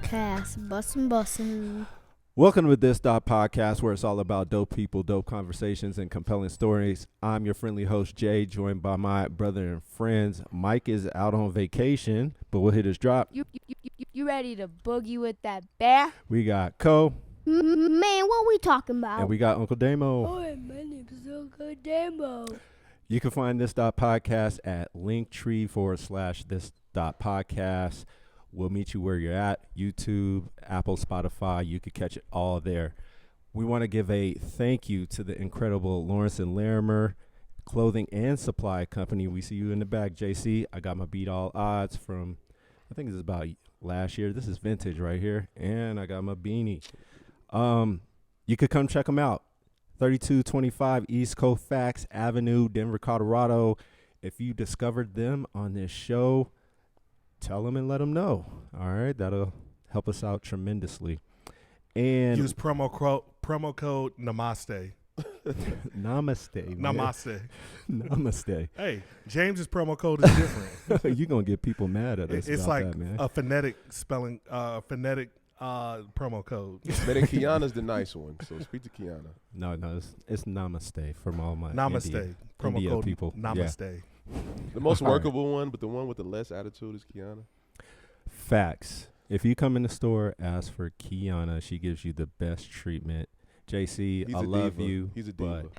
This.podcast. Bussin'. Welcome to this.podcast, where it's all about dope people, dope conversations, and compelling stories. I'm your friendly host, Jay, joined by my brother and friends. Mike is out on vacation, but we'll hit his drop. You ready to boogie with that bear? We got Co, Man, what we talking about? and we got Uncle Damo. Oh, my name is Uncle Damo. You can find this.podcast at linktree/this.podcast. We'll meet you where you're at, YouTube, Apple, Spotify. You could catch it all there. We want to give a thank you to the incredible Lawrence and Larimer Clothing and Supply Company. We see you in the back, JC. I got my Beat All Odds from, I think this is about last year. This is vintage right here. And I got my beanie. You could come check them out. 3225 East Colfax Avenue, Denver, Colorado. If you discovered them on this show, tell them and let them know. All right, that'll help us out tremendously. And use promo code Namaste. Namaste. Man. Namaste. Namaste. Hey, James's promo code is different. You're gonna get people mad at us. It's about like that, man. a phonetic spelling, promo code. But then Kiana's the nice one, so speak to Kiana. No, it's Namaste from all my Namaste. Promo India code people. Namaste. The most All right. workable one, but the one with the less attitude is Kiana. Facts. If you come in the store, ask for Kiana. She gives you the best treatment. JC, He's I a love diva. you. He's a diva. But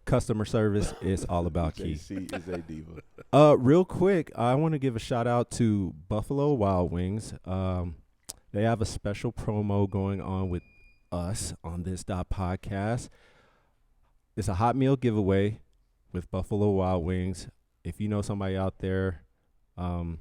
customer service is all about Key. JC is a diva. Real quick, I want to give a shout out to Buffalo Wild Wings. They have a special promo going on with us on this.podcast. It's a hot meal giveaway with Buffalo Wild Wings. If you know somebody out there Who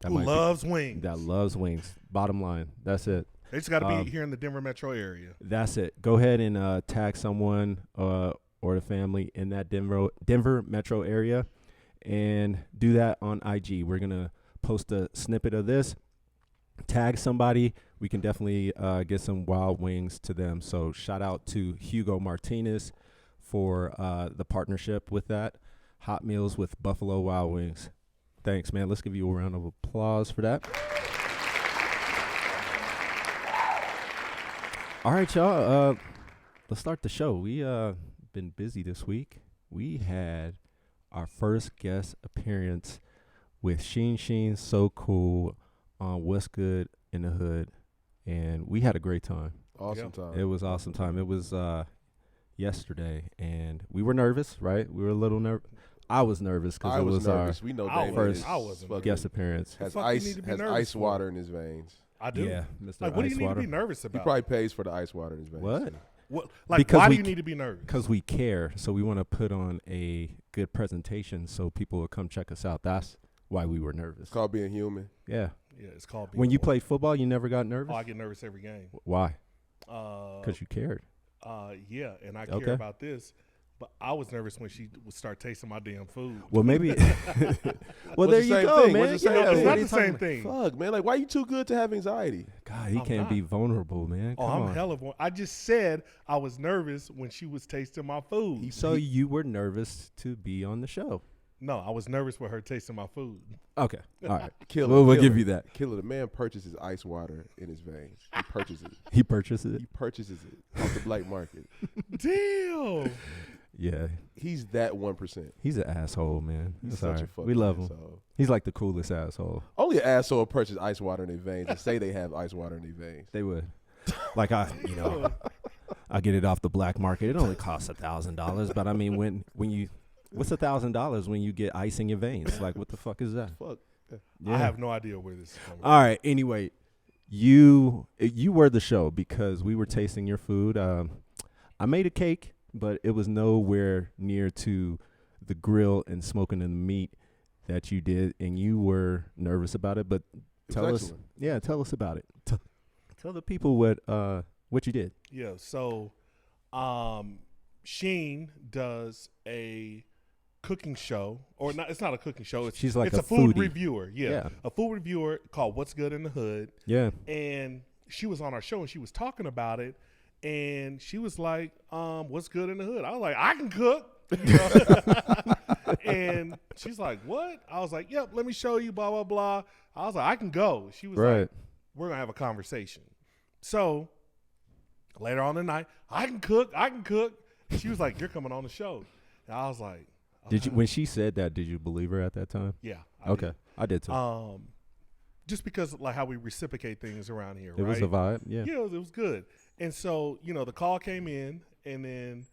loves wings. that loves wings, bottom line, that's it. They just got to be here in the Denver metro area. That's it. Go ahead and tag someone or the family in that Denver metro area and do that on IG. We're going to post a snippet of this. Tag somebody. We can definitely get some wild wings to them. So shout out to Hugo Martinez for the partnership with that. Hot meals with Buffalo Wild Wings. Thanks, man. Let's give you a round of applause for that. All right, y'all. Let's start the show. We been busy this week. We had our first guest appearance with Sheen So Cool on Wus Good in the Hood, and we had a great time. Awesome time. It was awesome time. It was yesterday, and we were nervous, right? We were a little nervous. I was nervous because it was nervous. our We know I Damon first is wasn't fucking- guest appearance. Has The fuck you ice need to be has nervous ice for? water in his veins. I do. Yeah, Mr. Like, what do you Ice need Water. to be nervous He about? probably pays for the ice water in his veins. What? What? Like, Because why we do you c- need to be nervous? Because we care, so we want to put on a good presentation so people will come check us out. That's why we were nervous. It's called being human. Yeah. Yeah, it's called being When you born. played football, you never got nervous? Oh, I get nervous every game. Why? Because Because you cared. yeah, and I Okay. care about this. But I was nervous when she would start tasting my damn food. Well, maybe. Well, What's there the you same go, thing? man. What's the same Yeah, thing? It's what not are the you talking same about? thing. Fuck, man. Like, why you too good to have anxiety? God, he I'm can't not. be vulnerable, man. Oh, Come I'm on. hell of one. I just said I was nervous when she was tasting my food. So you were nervous to be on the show. No, I was nervous with her tasting my food. Okay. All right. Killer. We'll Killer. give you that. Killer. The man purchases ice water in his veins. He purchases it. He purchased it. He purchases it off the black market. Damn. Yeah. He's that 1%. He's an asshole, man. He's That's such all a right. fucking We love him. asshole. He's like the coolest asshole. Only an asshole purchase ice water in their veins and say they have ice water in their veins. They would. Like I get it off the black market. It only costs $1,000, but I mean, when you, what's $1,000 when you get ice in your veins? Like, what the fuck is that? Fuck. Yeah. I have no idea where this is coming from. All right. Anyway, you were the show because we were tasting your food. I made a cake, but it was nowhere near to the grill and smoking the meat that you did, and you were nervous about it. But tell us about it. Tell the people what you did. Yeah, so Sheen does a cooking show, or not? It's not a cooking show. She's like it's a a food foodie. reviewer. Yeah, a food reviewer called What's Good in the Hood. Yeah. And she was on our show and she was talking about it, and she was like, "What's good in the hood?" I was like, "I can cook." You know? And she's like, "What?" I was like, "Yep, let me show you." Blah blah blah. I was like, "I can go." She was Right. like, we're gonna have a conversation. So later on in the night, I can cook. And she was like, "You're coming on the show." And I was like, Did you when she said that? Did you believe her at that time? "Yeah." Okay, I did too. Just because like how we reciprocate things around here, It right? was a vibe. Yeah. Yeah, it was good. And so, the call came in, and then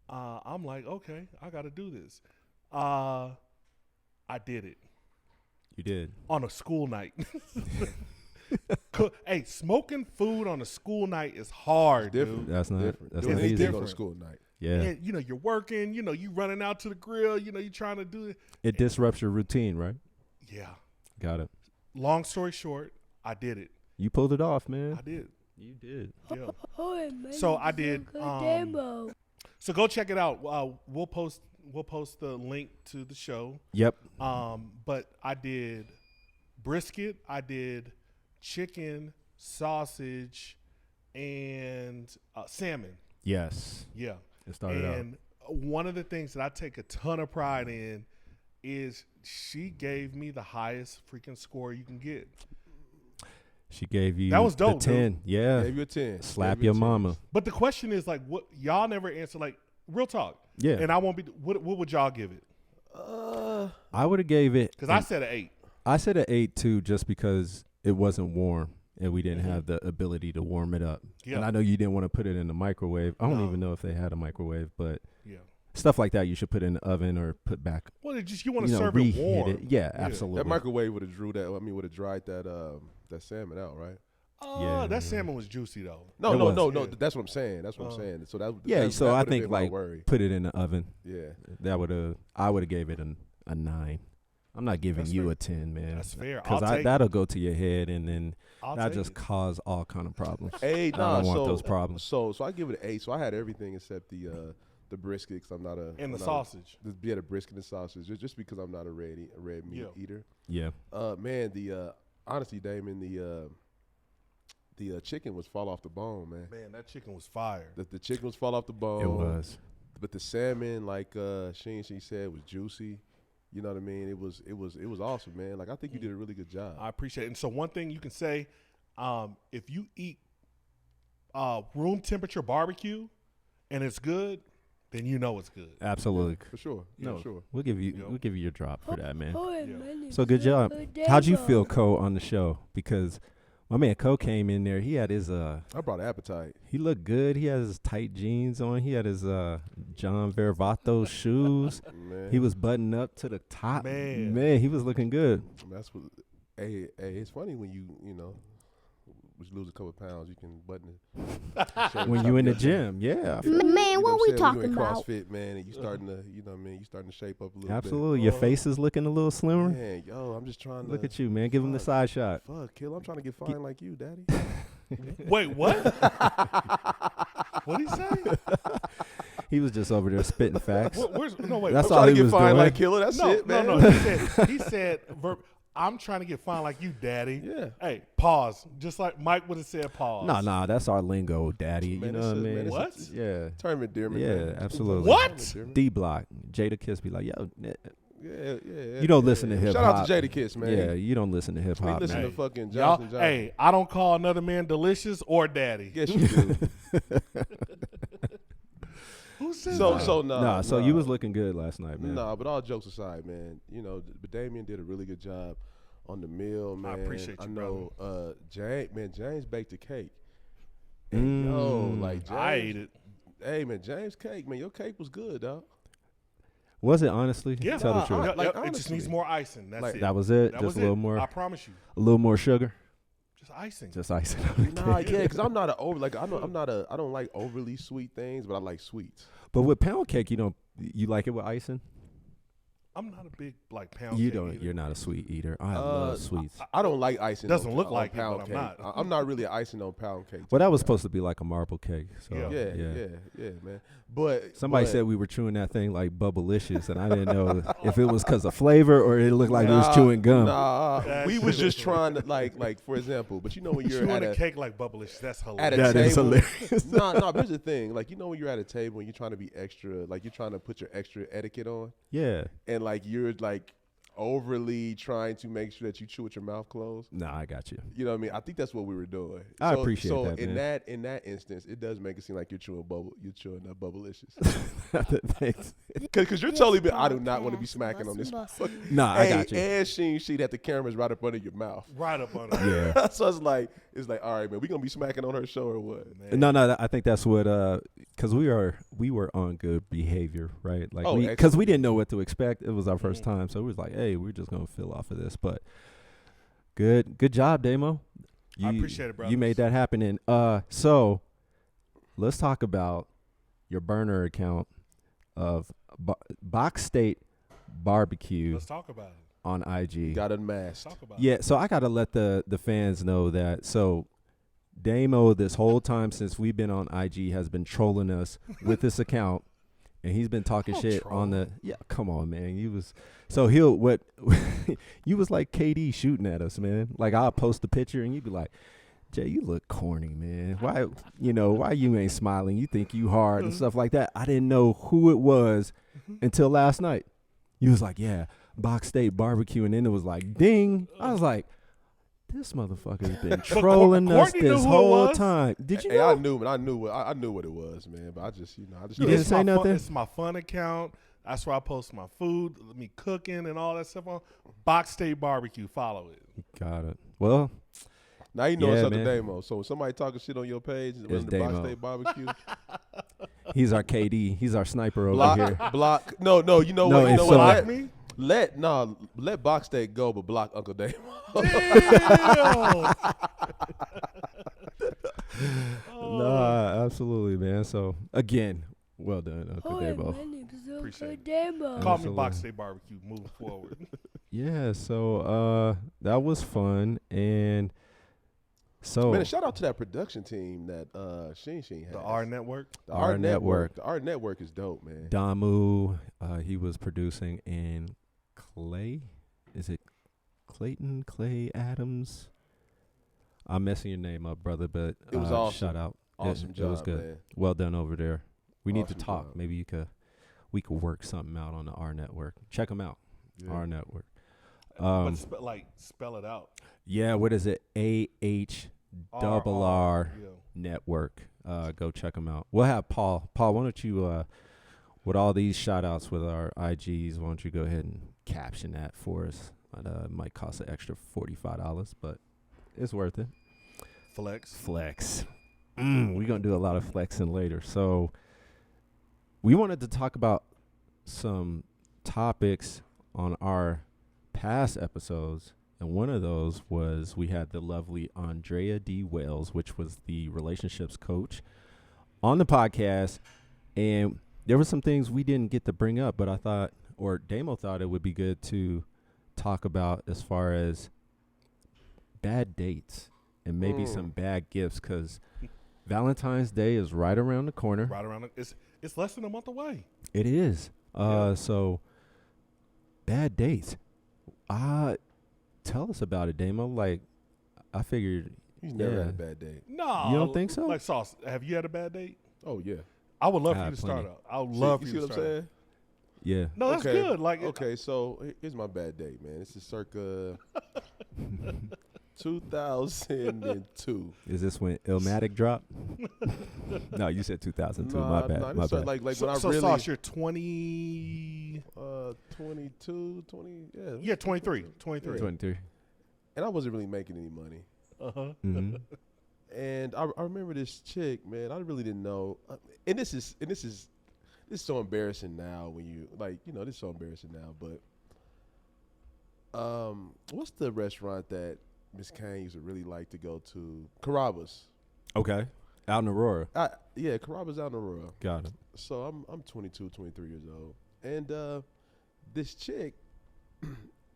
I'm like, okay, I got to do this. I did it You did. on a school night. Hey, smoking food on a school night is hard, Different. dude. That's not. Different. That's Doing not anything easy. on a school night. Yeah. And, you're working, you running out to the grill, you're trying to do it. It disrupts your routine, right? Yeah. Got it. Long story short, I did it. You pulled it off, man. I did. You did. Yeah. Oh, man, So I did. Uncle Damo. So go check it out. We'll post the link to the show. Yep. But I did brisket, I did chicken, sausage, and salmon. Yes. Yeah. It started out. And one of the things that I take a ton of pride in is she gave me the highest freaking score you can get. She gave you That was dope, the 10. Yeah. Gave you a 10. Slap Gave you your a 10. mama. But the question is like, what y'all never answer? Like, real talk. Yeah. And I won't be. What would y'all give it? I would have gave it. Because I said an 8. I said an 8 too, just because it wasn't warm and we didn't have the ability to warm it up. Yeah. And I know you didn't want to put it in the microwave. I don't No. even know if they had a microwave, but Yeah. stuff like that you should put in the oven or put back. Well, it just you want to You know, serve it reheat warm. it. Yeah, absolutely. That microwave would have would have dried that salmon out, right? Yeah. That salmon was juicy though. No, It no, was. no, no. Yeah. That's what I'm saying. That's what I'm saying. So that Yeah, so that I would've think been my like worry. put it in the oven. Yeah. I would have gave it a 9. I'm not giving That's you fair. a 10, man. That's fair. Because I'll take that'll go to your head and then I'll that take just it. cause all kind of problems. Hey, I don't want those problems. So I give it an 8. So I had everything except the brisket because I'm not a And the I'm not a- sausage. Yeah, the brisket and sausage. Just because I'm not a red meat Yeah. eater. Yeah. Man, honestly, Damon, the chicken was fall off the bone, man. Man, that chicken was fire. The chicken was fall off the bone. It was. But the salmon, like she said, was juicy. You know what I mean? It was awesome, man. Like I think you did a really good job. I appreciate it. And so one thing you can say, if you eat room temperature barbecue and it's good, then you know it's good. Absolutely. For sure. No. For sure. We'll give you Yep. we'll give you your drop for that, man. Oh, Yeah. man, So good job. Uncle How'd you Damo. feel, Cole, on the show? Because my man Cole came in there. He had his I brought appetite. he looked good. He had his tight jeans on. He had his John Vervato shoes. Man. He was buttoned up to the top. Man. He was looking good. That's what. Hey, it's funny when you lose a couple of pounds, you can button it. When you in the gym, yeah. Man, what we talking When you in about? CrossFit, man, and you starting to, you starting to shape up a little Absolutely. Your face is looking a little bit. slimmer. Man, I'm just trying to. Look at you, man. Give him the Fuck. side shot. Fuck, kill. I'm trying to get fine like you, daddy. Wait, what? What'd he say? He was just over there spitting facts. No, wait. That's I'm all trying he to was get fine doing. like Killer. That's No, it, man. no. He said, I'm trying to get fine like you, daddy. Yeah. Hey, pause. Just like Mike would have said pause. Nah, that's our lingo, daddy. Man, you know this what I is- mean? man, this What? is- Yeah. Term endearment. Yeah, man. absolutely. What? D Block, Jada Kiss be like, yo, Yeah. you don't listen to hip Shout out hop. to Jada Kiss, man. Yeah, you don't listen to hip We hop, listen man. to fucking Y'all, Johnson. hey, I don't call another man delicious or daddy. Yes, you do. Who said so that? Nah, so you was looking good last night, man. Nah, but all jokes aside, man, but Damien did a really good job on the meal, man. appreciate you, I know, James baked a cake. And James, I ate it. Hey, man, James cake, man, your cake was good, dog. Was it honestly? Yeah. Tell the truth. Yep, Like, it just honestly. needs more icing. That's Like, it. That was it. That Just was a little it. more, I promise you. a little more sugar. Just icing. Just icing. Nah, yeah, because I'm not a over like I don't like overly sweet things, but I like sweets. But with pound cake, you like it with icing? I'm not a big pound You cake don't. eater. You're not a sweet eater. I love sweets. I don't like icing. Doesn't on, look on like it, pound but I'm cake. not. I'm not really an icing on pound cake. Well, that was supposed to be like a marble cake. So Yeah. Yeah, man. But Somebody said we were chewing that thing like Bubblicious, and I didn't know if it was because of flavor or it looked like we was chewing gum. Nah, That we shit was just was trying to like for example. But when you're Chewing at a cake like bubblish, that's at a hilarious. That is table, hilarious. nah. But here's the thing, like when you're at a table and you're trying to be extra, like you're trying to put your extra etiquette on, Yeah. and like you're like overly trying to make sure that you chew with your mouth closed. Nah, I got you. You know what I mean? I think that's what we were doing. I appreciate that, in man. in that instance, it does make it seem like you're chewing that bubblicious. Thanks. Because you're totally. I do not want to be smacking on this. Nah, I got you. And she that the camera's right up under your mouth. Right up on her. Yeah. So it's like, all right, man, we gonna be smacking on her show or what? Man. No, I think that's what because we were on good behavior, right? Like Oh, because we didn't know what to expect. It was our first time, so it was like, hey, we're just gonna feel off of this. But good job, Damo. I appreciate it, brother. You made that happen. And so let's talk about your burner account of Box State BBQ Let's talk about it. on IG. Got Let's unmasked. talk about Yeah, it. so I gotta let the fans know that. So Damo, this whole time since we've been on IG, has been trolling us with this account, and he's been talking shit on the. Yeah, come on, man. You was you was like KD shooting at us, man. Like I'll post a picture and you'd be like, Jay, you look corny, man. Why you ain't smiling? You think you hard and stuff like that. I didn't know who it was until last night. You was like, yeah, Box State BBQ, and then it was like, ding. I was like, this motherfucker's been trolling us Courtney knew this who it whole was. time. Did you Hey, know? I knew what it was, man. But I just You know. didn't It's say my nothing? It's my fun account. That's where I post my food, me cooking and all that stuff on. Box State BBQ. Follow it. Got it. Well, Now you know Yeah, it's Uncle man. Damo. So when somebody talking shit on your page, It's it's the Box Damo. State Barbecue. he's our KD. He's our sniper over here. block. No, you know No, what? You it's know so- what? Block me? Let Box State go, but block Uncle Damo. Damn. Nah, absolutely, man. So again, well done, Uncle Hi, Damo. my name is Appreciate Uncle it. Damo. Call me Absolutely. Box State Barbecue. Moving forward. Yeah, so that was fun, and so Man, shout out to that production team that Sheen has. The R Network. The R R Network. The R Network is dope, man. Damu, he was producing, and is it Clay Adams? I'm messing your name up, brother, but It was awesome. Shout out, Awesome it job, was good. man. Well done over there. We need to Awesome talk. job. Maybe we could work something out on the R Network. Check them out. Yeah. R Network. But spell it out. Yeah, what is it? AHRR Yeah. Network. Go check them out. We'll have Paul. Paul, why don't you, with all these shout outs with our IGs, why don't you go ahead and caption that for us? It might cost an extra $45, but it's worth it. Flex. We're going to do a lot of flexing later. So we wanted to talk about some topics on our past episodes. And one of those was we had the lovely Andrea D. Wells, which was the relationships coach, on the podcast. And there were some things we didn't get to bring up, but I thought, or Damo thought it would be good to talk about as far as bad dates and maybe some bad gifts, because Valentine's Day is right around the corner. Right around it's less than a month away. It is. Yeah. So bad dates. Tell us about it, Damo. Like, I figured. He's never Yeah. had a bad day. No. You don't think so? Like Sauce, have you had a bad date? Oh yeah. I would love I for you had to start plenty. out. I would love for you you see to what I'm start out. saying? Yeah. No, that's Okay. good. Like Okay, so here's my bad date, man. This is circa 2002. Is this when Illmatic dropped? No, you said 2002. My bad. Nah, My this bad. like when so I really Sauce, you're 20 22, 20, yeah. Yeah, 23. 23. 23. And I wasn't really making any money. Uh-huh. Mm-hmm. And I remember this chick, man. I really didn't know. And this is so embarrassing now when you this is so embarrassing now. But what's the restaurant that Miss Cain used to really like to go to? Carrabba's. Okay. Out in Aurora. Yeah, Carrabba's out in Aurora. Got it. So I'm 22, 23 years old, and this chick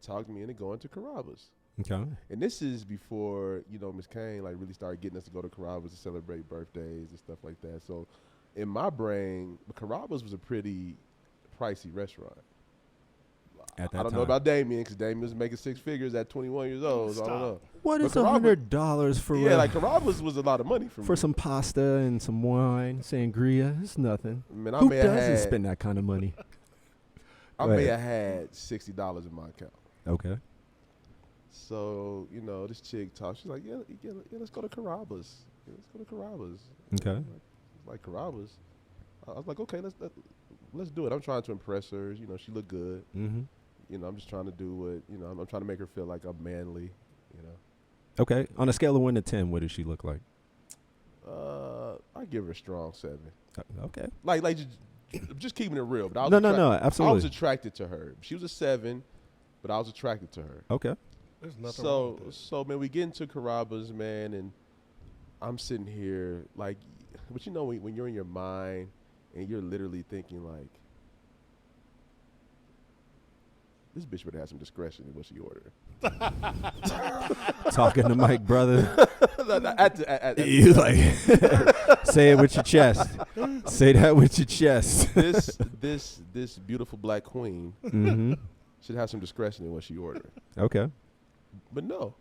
talked me into going to Carrabba's. Okay. And this is before, Miss Cain really started getting us to go to Carrabba's to celebrate birthdays and stuff like that. So in my brain, Carrabba's was a pretty pricey restaurant. At that I don't time. know about Damien, because Damien was making six figures at 21 years old. So I don't know. What is But $100 for Yeah, Carrabba's was a lot of money for me. for some pasta and some wine, sangria? It's nothing. Man, I Who may have doesn't had spend that kind of money? I Go may ahead. have had $60 in my account. Okay. So, you know, this chick talks. She's like, yeah, let's go to Carrabba's. Yeah, let's go to Carrabba's. Okay. Like Carrabba's. I was like, okay, let's do it. I'm trying to impress her. You know, she looked good. Mm-hmm. You know, I'm just trying to do what, you know, I'm trying to make her feel like I'm manly, you know. Okay. On a scale of 1 to 10, what does she look like? I give her a strong 7. Okay. Like just keeping it real. But I was No, absolutely. I was attracted to her. She was a 7, but I was attracted to her. Okay. There's nothing wrong with this. So man, we get into Carrabba's, man, and I'm sitting here like, but you know when you're in your mind and you're literally thinking like, this bitch would have some discretion in what she ordered. Talking to Mike, brother. You This like say it with your chest. Say that with your chest. this beautiful black queen Mm-hmm. should have some discretion in what she ordered. Okay. But no,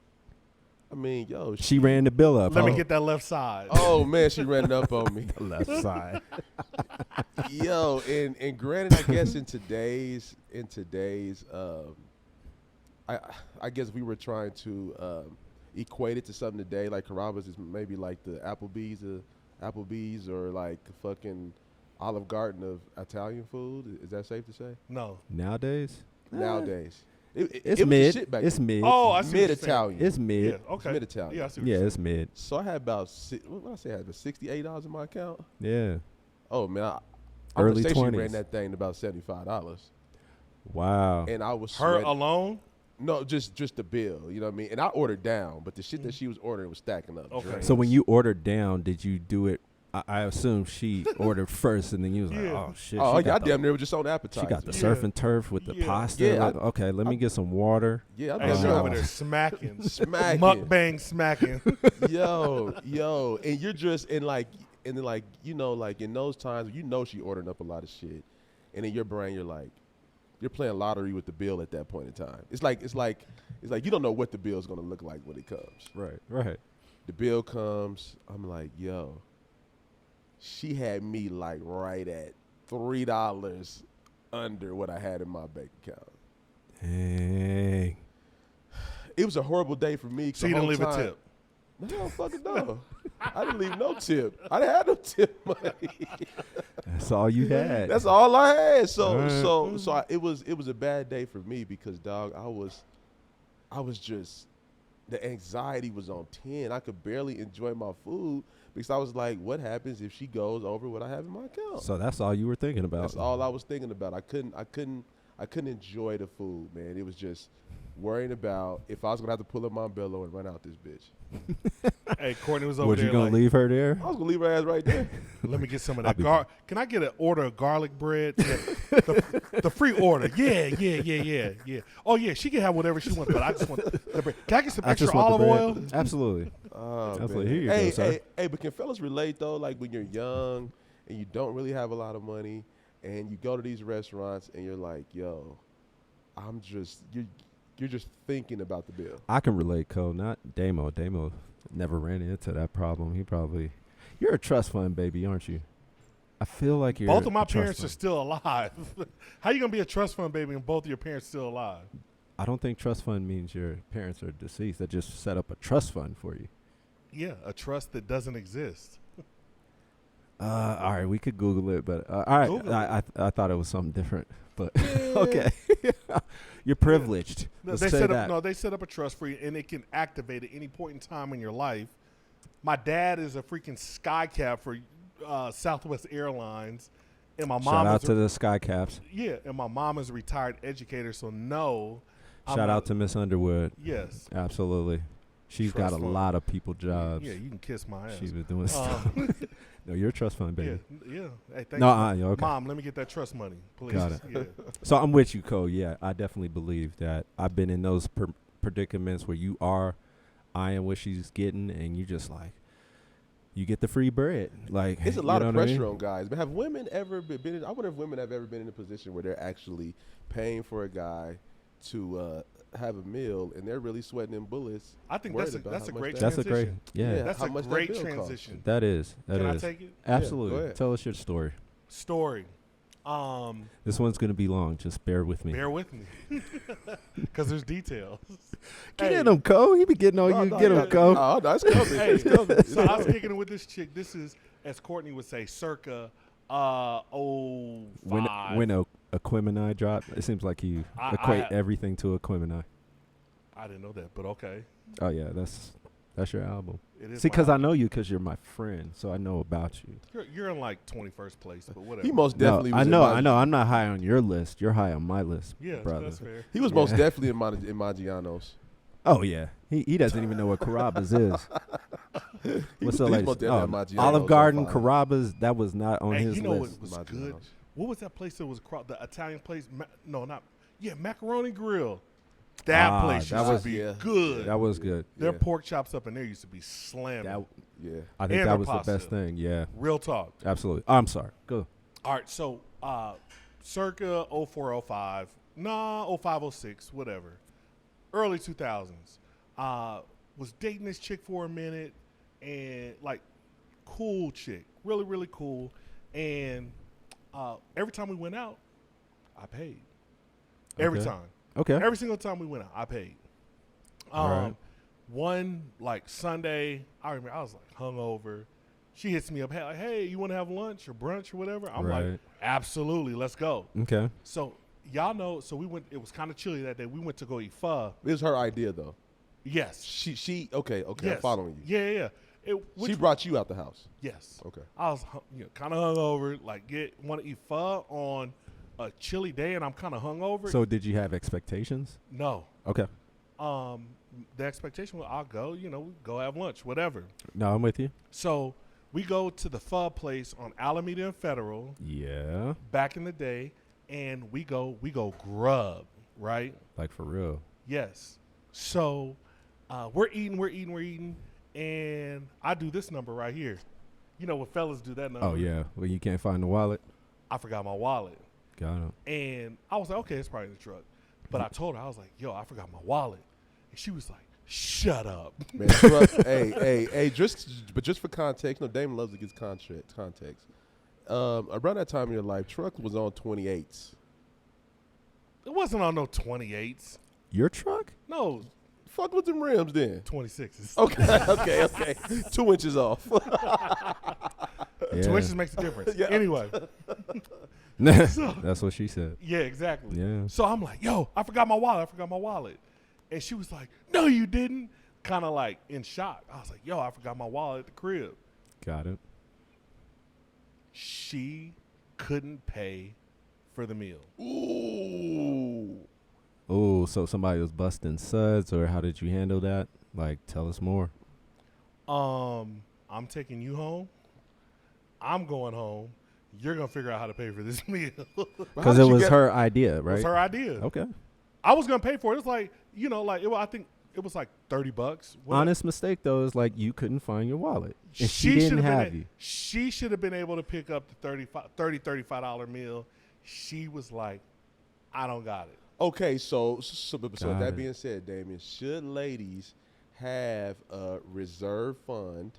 I mean, yo, She ran the bill up. Let me get that left side. Oh man, she ran it up on me. left side. Yo, and granted, I guess in today's, I guess we were trying to equate it to something today. Like Carrabba's is maybe like the Applebee's or like fucking Olive Garden of Italian food. Is that safe to say? No. Nowadays? Nowadays, It's it was the mid. shit back It's then. mid. Oh, I see. Mid Italian. It's mid. Yeah. Okay. Mid Italian. Yeah, I see what Yeah, you're it's mid. So I had about what did I say? I had about $68 in my account. Yeah. Oh man, I Early would say she 20s. ran that thing to about $75, Wow. and I was Her sweating. alone? No, just the bill. You know what I mean? And I ordered down, but the shit that she was ordering was stacking up. Okay. drinks. So when you ordered down, did you do it? I assume she ordered first, and then you was like, Yeah. "Oh shit!" oh she yeah, I got the- damn near was just on appetizer. She got the Yeah. surf and turf with the Yeah. pasta. Yeah, Like, okay, let me get some water. Yeah, I Hey, thought she Uh, over there smacking. smacking. Mukbang smacking. yo, and you're just in like, and then like you know, like in those times, you know, she ordering up a lot of shit, and in your brain, you're playing lottery with the bill at that point in time. It's like you don't know what the bill's gonna look like when it comes. Right. The bill comes, I'm like, yo, she had me like right at $3 under what I had in my bank account. Dang. It was a horrible day for me. So you didn't leave a tip. No, fucking no. I didn't leave no tip. I didn't have no tip money. That's all you had. That's all I had. All right. It was a bad day for me because dog, I was just, the anxiety was on 10. I could barely enjoy my food because I was like, what happens if she goes over what I have in my account? So that's all you were thinking about. That's all I was thinking about. I couldn't enjoy the food, man. It was just worrying about if I was gonna have to pull up my bellow and run out this bitch. Hey, Courtney was over Was there you gonna like, leave her there? I was gonna leave her ass right there. let me get some of I'll that be Can I get an order of garlic bread? Yeah. the free order. Yeah. Oh yeah, she can have whatever she wants, but I just want the bread. Can I get some I extra just want the olive bread. oil? Absolutely. Man. Here you hey, go, sir. Hey, but can fellas relate though? Like when you're young and you don't really have a lot of money, and you go to these restaurants and you're like, yo, you're just thinking about the bill. I can relate, Cole. Not Damo. Damo never ran into that problem. You're a trust fund baby, aren't you? I feel like you're. Both of my a trust parents are fund. still alive. How you gonna be a trust fund baby and both of your parents still alive? I don't think trust fund means your parents are deceased. They just set up a trust fund for you. Yeah, a trust that doesn't exist. All right, we could Google it, but all right, Google I thought it was something different, but okay. You're privileged. Let's They say set that. up they set up a trust for you, and it can activate at any point in time in your life. My dad is a freaking sky cap for Southwest Airlines, and my mom Shout out is to the Sky Caps. and my mom is a retired educator. So no, Shout out to Miss Underwood. yes. Absolutely. She's got Trust a fund. lot of people jobs. Yeah, you can kiss my ass. She's been doing stuff. No, you're a trust fund baby. Yeah. Hey, thanks. No, okay. Mom, let me get that trust money, please. Got it. Yeah. So I'm with you, Cole. Yeah, I definitely believe that. I've been in those predicaments where you are eyeing what she's getting, and you just like, you get the free bread. Like, It's a you lot know of what I pressure mean? on guys. But have women ever been in, I wonder if women have ever been in a position where they're actually paying for a guy to have a meal and they're really sweating in bullets. I think worried that's about a how much great that- That's a great, transition. yeah. That's how a much that great bill costs. transition. That is. Can I take it? Absolutely. go ahead. Tell us your story. Story. This one's gonna be long. Just bear with me. Bear with me, because there's details. Get in him, Cole. He be getting on you. Get him, Cole. Oh, no, it's coming. Hey, It's coming. so I was kicking it with this chick. This is, as Courtney would say, circa 05. When Aquemini dropped, it seems like you equate everything to Aquemini. I didn't know that, but okay. Oh yeah, that's your album. It is. See, because I know you, because you're my friend, so I know about you. You're in like 21st place, but whatever. He most definitely. No, was I know. I'm not high on your list. You're high on my list, Yeah, brother. that's fair. He was most definitely in Maggiano's. Oh yeah, he doesn't even know what Carrabba's is. What's the latest? Olive Garden, Carrabba's. That was not on his you know list. what was good? What was that place that was the Italian place? Macaroni Grill. That place used to be good. That was good. Their pork chops up in there used to be slamming. I think And that was pasta. the best thing. Yeah, Real talk. absolutely. I'm sorry. Go. All right, so circa 04, 05, 05, 06, whatever. Early 2000s. Was dating this chick for a minute, and like, cool chick. Really, really cool. And every time we went out, I paid. Every Okay. time. Okay. Every single time we went out, I paid. All right. One like Sunday, I remember I was like hungover. She hits me up, hey, you want to have lunch or brunch or whatever? I'm like, absolutely, let's go. Okay. So y'all know, so we went. It was kind of chilly that day. We went to go eat pho. It was her idea though. Yes. She okay. Yes. I'm following you. Yeah. She brought you out the house. Yes. Okay. I was kind of hungover. Like want to eat pho on a chilly day, and I'm kind of hungover. So did you have expectations? No. Okay. The expectation was I'll go. We go have lunch, whatever. No, I'm with you. So we go to the pho place on Alameda and Federal. Yeah. Back in the day, and we go grub, right? Like for real. Yes. So we're eating, and I do this number right here. You know what fellas do that number? Oh yeah. Well, you can't find the wallet. I forgot my wallet. Got him. And I was like, okay, it's probably in the truck. But I told her, I was like, yo, I forgot my wallet. And she was like, shut up. Man, hey, just for context, Damon loves to give context. Around that time in your life, truck was on 28s. It wasn't on no 28s. Your truck? No, Fuck with them rims then. 26s. Okay. 2 inches off. Yeah. 2 inches makes a difference. Yeah. Anyway. That's what she said. Yeah, exactly. Yeah. So I'm like, yo, I forgot my wallet. And she was like, no, you didn't. Kind of like in shock. I was like, yo, I forgot my wallet at the crib. Got it. She couldn't pay for the meal. Ooh. Oh, so somebody was busting suds, or how did you handle that? Like, tell us more. I'm taking you home. I'm going home. You're going to figure out how to pay for this meal. Because it was her idea, right? It was her idea. Okay. I was going to pay for it. It's like, I think it was like $30. Honest mistake, though, is like you couldn't find your wallet. And she didn't have you. She should have been able to pick up the $35 meal. She was like, I don't got it. Okay, so that being said, Damien, should ladies have a reserve fund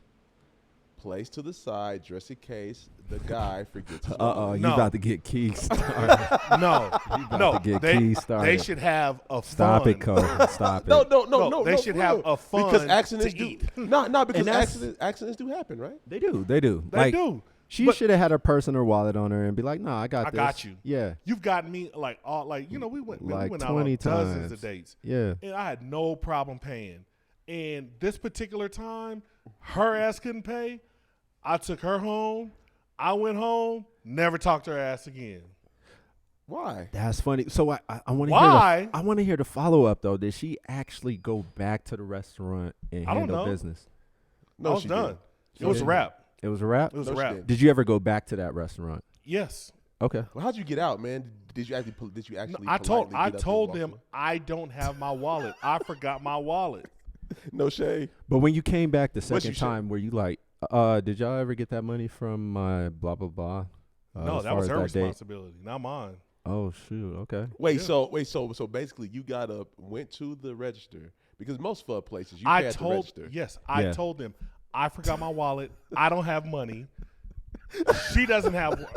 placed to the side just in case the guy forgets his wallet? You about to get keys started. No. To get keys started. They should have a fund. Stop it, Cole. Stop it. No. They should have a fund because accidents to do. eat. No, because And accidents do happen, right? They do. They They do. She should have had her purse and her wallet on her and be like, "Nah, I got I this. got you. Yeah. You've gotten me we went Like out on 20 dozens times. of dates. Yeah. And I had no problem paying. And this particular time, her ass couldn't pay. I took her home. I went home. Never talked to her ass again. Why? That's funny. So I want to Why? hear. I want to hear the follow up though. Did she actually go back to the restaurant and I don't handle know. business? I was she done. didn't. It was a wrap. It was a wrap. It was No, a she wrap. didn't. Did you ever go back to that restaurant? Yes. Okay. Well, how'd you get out, man? Did you actually? I told politely get up told and them walk I don't have my wallet. I forgot my wallet. away? No shade. But when you came back the What'd second you say? time, were you like, did y'all ever get that money from my blah blah blah? No, as that far was as her that date? responsibility, not mine. Oh shoot. Okay. Wait, Yeah. so basically, you got up, went to the register because most pub places you I pay at the told register. yes, I Yeah. told them I forgot my wallet. I don't have money. She doesn't have one.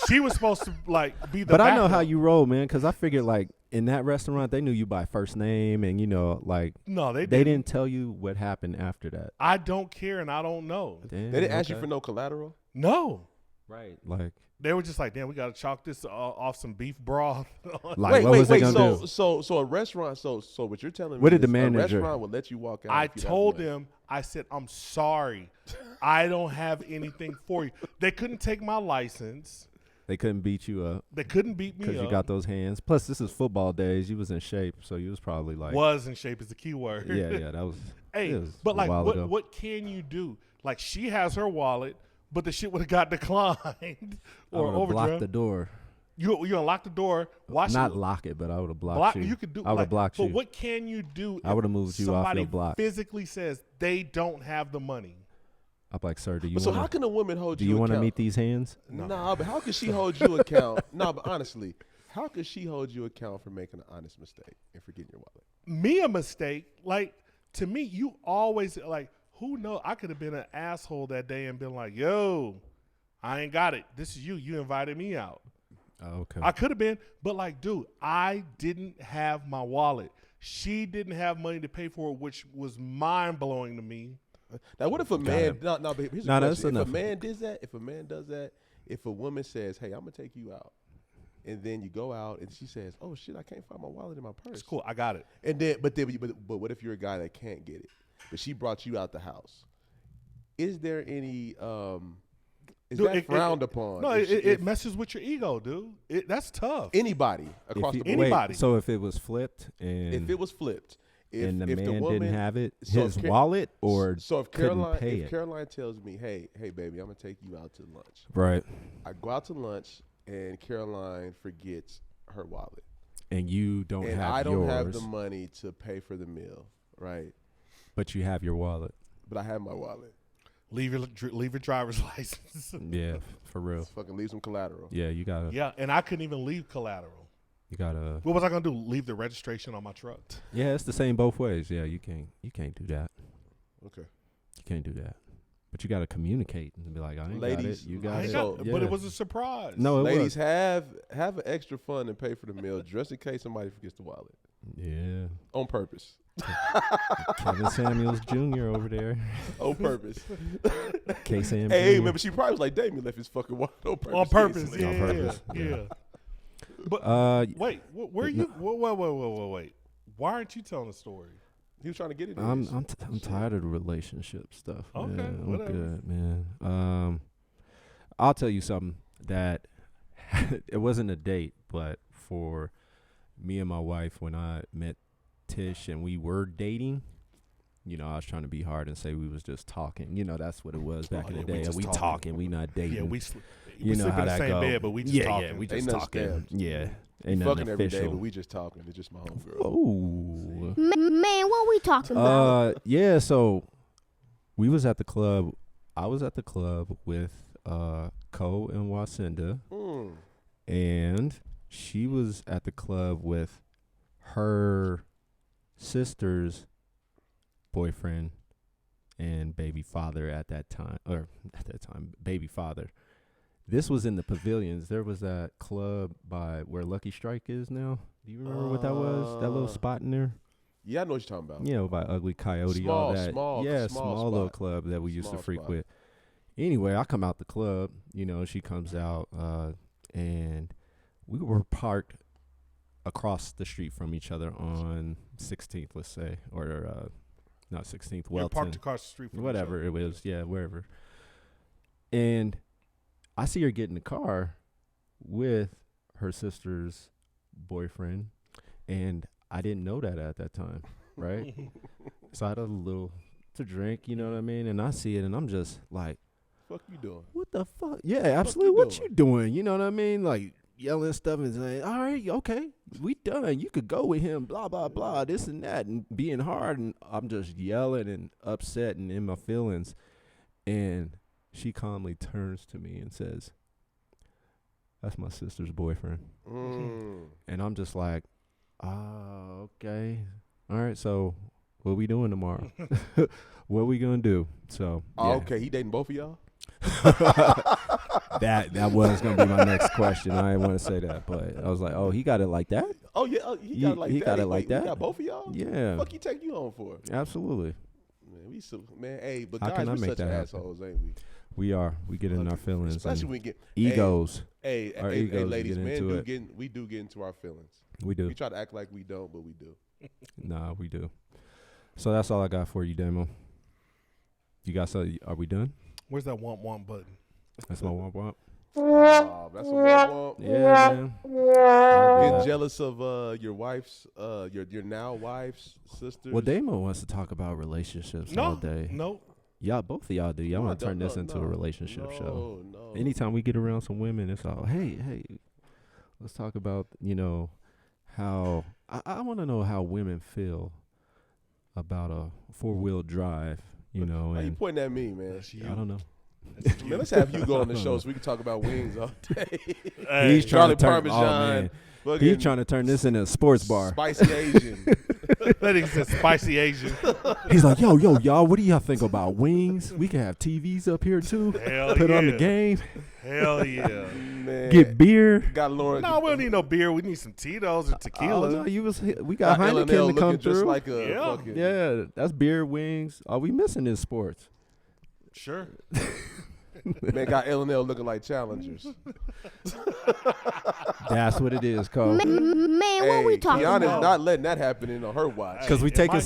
She was supposed to like be the But I know backup. how you roll, man, because I figured like in that restaurant they knew you by first name, and like No, they they didn't. didn't tell you what happened after that. I don't care and I don't know. Damn, They didn't ask you okay. for no collateral. No. Right. Like They were just like, damn, we got to chalk this off some beef broth. what was they gonna do? So a restaurant. So what you're telling me? What did the is manager- A restaurant would let you walk out. I if you have told money. them, I said, I'm sorry. I don't have anything for you. They couldn't take my license. They couldn't beat you up They couldn't beat me up. because you got those hands. Plus, this is football days. You was in shape, so you was probably like, Was in shape is the key word. yeah, that was. Hey, it was but a like, while ago. what can you do? Like, she has her wallet, but the shit would have got declined I or would have blocked overdrawn. the door. You unlock the door. Watch Not it. lock it, but I would have blocked Block. you. You could do. I would have like, blocked but you. what can you do? I if would have moved you off somebody your block. physically says they don't have the money. I'm like, sir, do you But so want how can a woman hold do you? you want to account- meet these hands? No. Nah, but how could she hold you account? Nah, but honestly, how could she hold you account for making an honest mistake and forgetting your wallet? Me a mistake. Like, to me, you always like. Who knows? I could have been an asshole that day and been like, "Yo, I ain't got it. This is you. You invited me out." Oh, okay. I could have been, but like, dude, I didn't have my wallet. She didn't have money to pay for it, which was mind blowing to me. Now, what if a man? No, but here's No, a that's question. If enough. a man does that, if a woman says, "Hey, I'm gonna take you out," and then you go out and she says, "Oh shit, I can't find my wallet in my purse." It's cool. I got it. And then, but what if you're a guy that can't get it, but she brought you out the house? Is there any is Dude, that frowned upon? No, if it messes with your ego, dude. That's tough. anybody across the board. Anybody. So if it was flipped and If it was flipped, and the if man woman, didn't have it, so his if Ca- wallet or so if couldn't Caroline, pay if it. Caroline tells me, hey baby, I'm gonna take you out to lunch. Right. I go out to lunch and Caroline forgets her wallet, And you don't and have I don't yours, have the money to pay for the meal, right? but you have your wallet. But I have my wallet. Leave your driver's license. Yeah, for real. Let's fucking leave some collateral. Yeah, you gotta. Yeah, and I couldn't even leave collateral. You gotta. What was I gonna do? Leave the registration on my truck? Yeah, it's the same both ways. Yeah, you can't do that. Okay. You can't do that. But you gotta communicate and be like, I ain't Ladies, got it. You I got ain't it. got- Yeah. But it was a surprise. No, it Ladies, was. have an extra fun and pay for the meal just in case somebody forgets the wallet Yeah. on purpose. Kevin Samuels Jr. over there. On purpose. K-Sam Hey, Jr. remember she probably was like, Damien left his fucking wallet on purpose. On purpose. He Yeah, ain't On sleep. purpose, yeah. yeah. But wait, where you? Wait. Why aren't you telling the story? He was trying to get it. in I'm his- I'm tired of the relationship stuff. Okay, man. I'm whatever. good, man. I'll tell you something that it wasn't a date, but for me and my wife, when I met Tish and we were dating, I was trying to be hard and say we was just talking. That's what it was back in the yeah, we day. just We talking. talking, we not dating. Yeah, we you know sleep how in the that same go. bed, but we just yeah, talking. Yeah, we Ain't just nothing talking. stabbed. Yeah, We ain't fucking nothing every day, official. but we just talking. It's just my homegirl. Oh. Man, what we talking about? Yeah, so we was at the club. I was at the club with Ko and Wasinda, Mm. and she was at the club with her sister's boyfriend and baby father at that time, baby father. This was in the pavilions. There was that club by where Lucky Strike is now. Do you remember what that was? That little spot in there? Yeah, I know what you're talking about. You know, by Ugly Coyote, all that. Small small little spot. club that we used Small to freak spot. with. Anyway, I come out the club, she comes out, and we were parked across the street from each other on 16th, let's say, or not 16th, You're Welton. parked across the street from each Whatever other. it was, yeah, wherever. And I see her get in the car with her sister's boyfriend, and I didn't know that at that time, right? So I had a little to drink, you know what I mean? And I see it, and I'm just like, Fuck you doing? what the fuck? Yeah, absolutely. you What doing? you doing? You know what I mean? Like yelling stuff and saying, all right, okay, we done. You could go with him, blah, blah, blah, this and that, and being hard. And I'm just yelling and upset and in my feelings. And she calmly turns to me and says, that's my sister's boyfriend. Mm. And I'm just like, okay. All right, so what we doing tomorrow? What we gonna do? So Oh, yeah. okay, he dating both of y'all? That was gonna be my next question. I didn't want to say that, but I was like, oh, he got it like that. Oh yeah, he got it like he that. got it like Wait, that. We got both of y'all. Yeah. Fuck you take you home for? Absolutely. Man, hey, but How guys, can I we're make such that happen? assholes, ain't we? We are. We get in our feelings. Especially and when we get egos. Hey, egos ladies, get men into it. we do get into our feelings. We do. We try to act like we don't, but we do. Nah, we do. So that's all I got for you, Damo. You got something? Are we done? Where's that womp button? That's my womp womp. That's a womp. Yeah, man. Getting jealous of your wife's, your now wife's sisters. Well, Damo wants to talk about relationships all day. No. Y'all, both of y'all do. Y'all want to turn this into a relationship show. Anytime we get around some women, it's all, hey, let's talk about, how I want to know how women feel about a 4-wheel drive, Why you and pointing at me, man? I don't know. Man, let's have you go on the show so we can talk about wings all day. He's trying to turn Parmesan. He's trying to turn this into a sports bar. Spicy Asian. That nigga said spicy Asian. He's like, yo, y'all, what do y'all think about wings? We can have TVs up here too. Hell Put yeah. on the game. Hell yeah. Man. Get beer. Got Lauren. No, we don't need no beer. We need some Tito's or tequila. Oh, no, we got L&L Heineken to looking come just through. like a Yeah. fucking. Yeah, that's beer, wings. All we missing is sports. Sure. Man, got L&L looking like challengers. That's what it is, Cole. Man, what we talking Kiana's about? not letting that happen in on her watch. Because we taking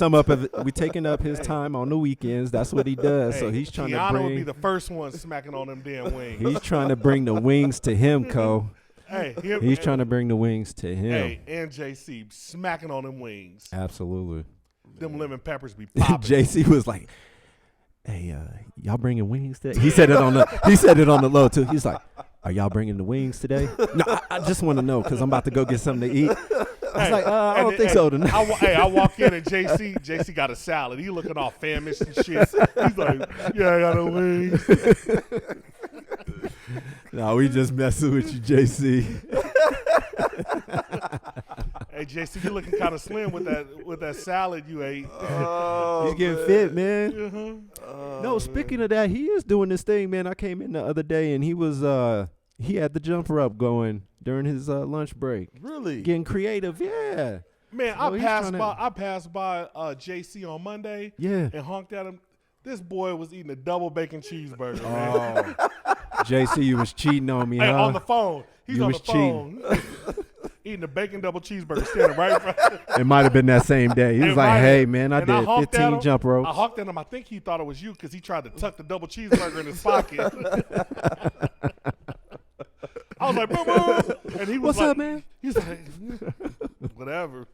we taking up his time on the weekends. That's what he does. So he's trying Kiana to would be bring. the first one smacking on them damn wings. He's trying to bring the wings to him, Cole. Hey, He's trying to bring the wings to him. Hey, and JC smacking on them wings. Absolutely. Them lemon peppers be popping. JC was like, "Hey, y'all bringing wings today?" He said it on the low too. He's like, "Are y'all bringing the wings today?" No, I just want to know because I'm about to go get something to eat. I was like, I don't think so tonight. I walk in and JC got a salad. He looking all famished and shit. He's like, yeah, I got the wings. No, we just messing with you, JC. Hey, JC, you looking kind of slim with that salad you ate. He's getting fit, man. No, speaking of that, he is doing this thing, man. I came in the other day and he was he had the jumper up going during his lunch break. Really? Getting creative, yeah. Man, So I he's passed by JC on Monday Yeah. and honked at him. This boy was eating a double bacon cheeseburger, man. JC, you was cheating on me, Hey, huh? on the phone. He's You on was the phone. Eating a bacon double cheeseburger standing right in front. It might have been that same day. He was It like, might hey, have. man, I And did honked at 15 him. jump ropes. I honked at him. I think he thought it was you because he tried to tuck the double cheeseburger in his pocket. I was like, boo-boo. And he was What's like, up, man? He's like, whatever.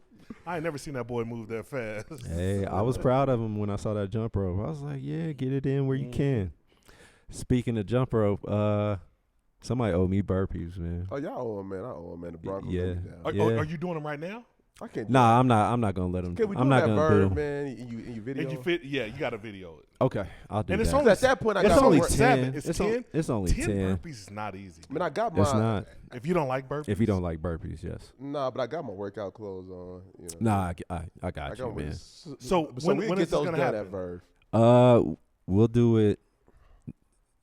I ain't never seen that boy move that fast. Hey, I was proud of him when I saw that jump rope. I was like, yeah, get it in where you can. Speaking of jump rope, somebody owe me burpees, man. Oh, y'all owe him, man. I owe him, man. The Broncos Yeah. let me down. Yeah. Are you doing them right now? I can't do Nah, I'm not gonna let him. Can we do I'm not that gonna bird, do. man? In your video? And you fit? Yeah, you got to video it. Okay, I'll do And it's that. only at that point, I It's got only my work. 10. It's It's 10? It's only 10 10. burpees is not easy. I mean, I got my. It's not. If you don't like burpees. If you don't like burpees, yes. Nah, but I got my workout clothes on. You know. Nah, I got I you, got man. So when when we is get this those gonna done happen? at Verve. We'll do it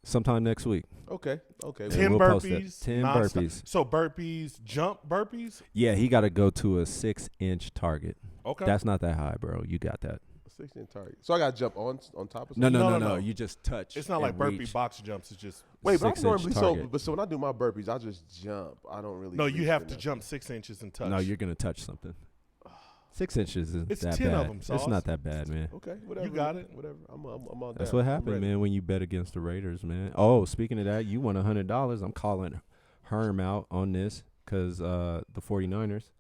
sometime next week. Okay. 10 we'll post it. burpees. 10 nonstop. burpees. So burpees, jump burpees. Yeah, he got to go to a 6-inch target. Okay. That's not that high, bro. You got that. 16 target. So I got to jump on top of No, something? No. You just touch. It's not like and burpee reach. box jumps. It's just Wait, but I'm 6-inch normally target. so when I do my burpees, I just jump. I don't really. no. You reach have for to nothing. jump 6 inches and touch. No, you're gonna touch something. 6 inches isn't It's that 10 bad. of 'em, It's Sauce. not that bad, man. Okay, whatever. You got it. Whatever. I'm on That's down. what I'm happened, ready. man, when you bet against the Raiders, man. Oh, speaking of that, you won $100. I'm calling Herm out on this because the 49ers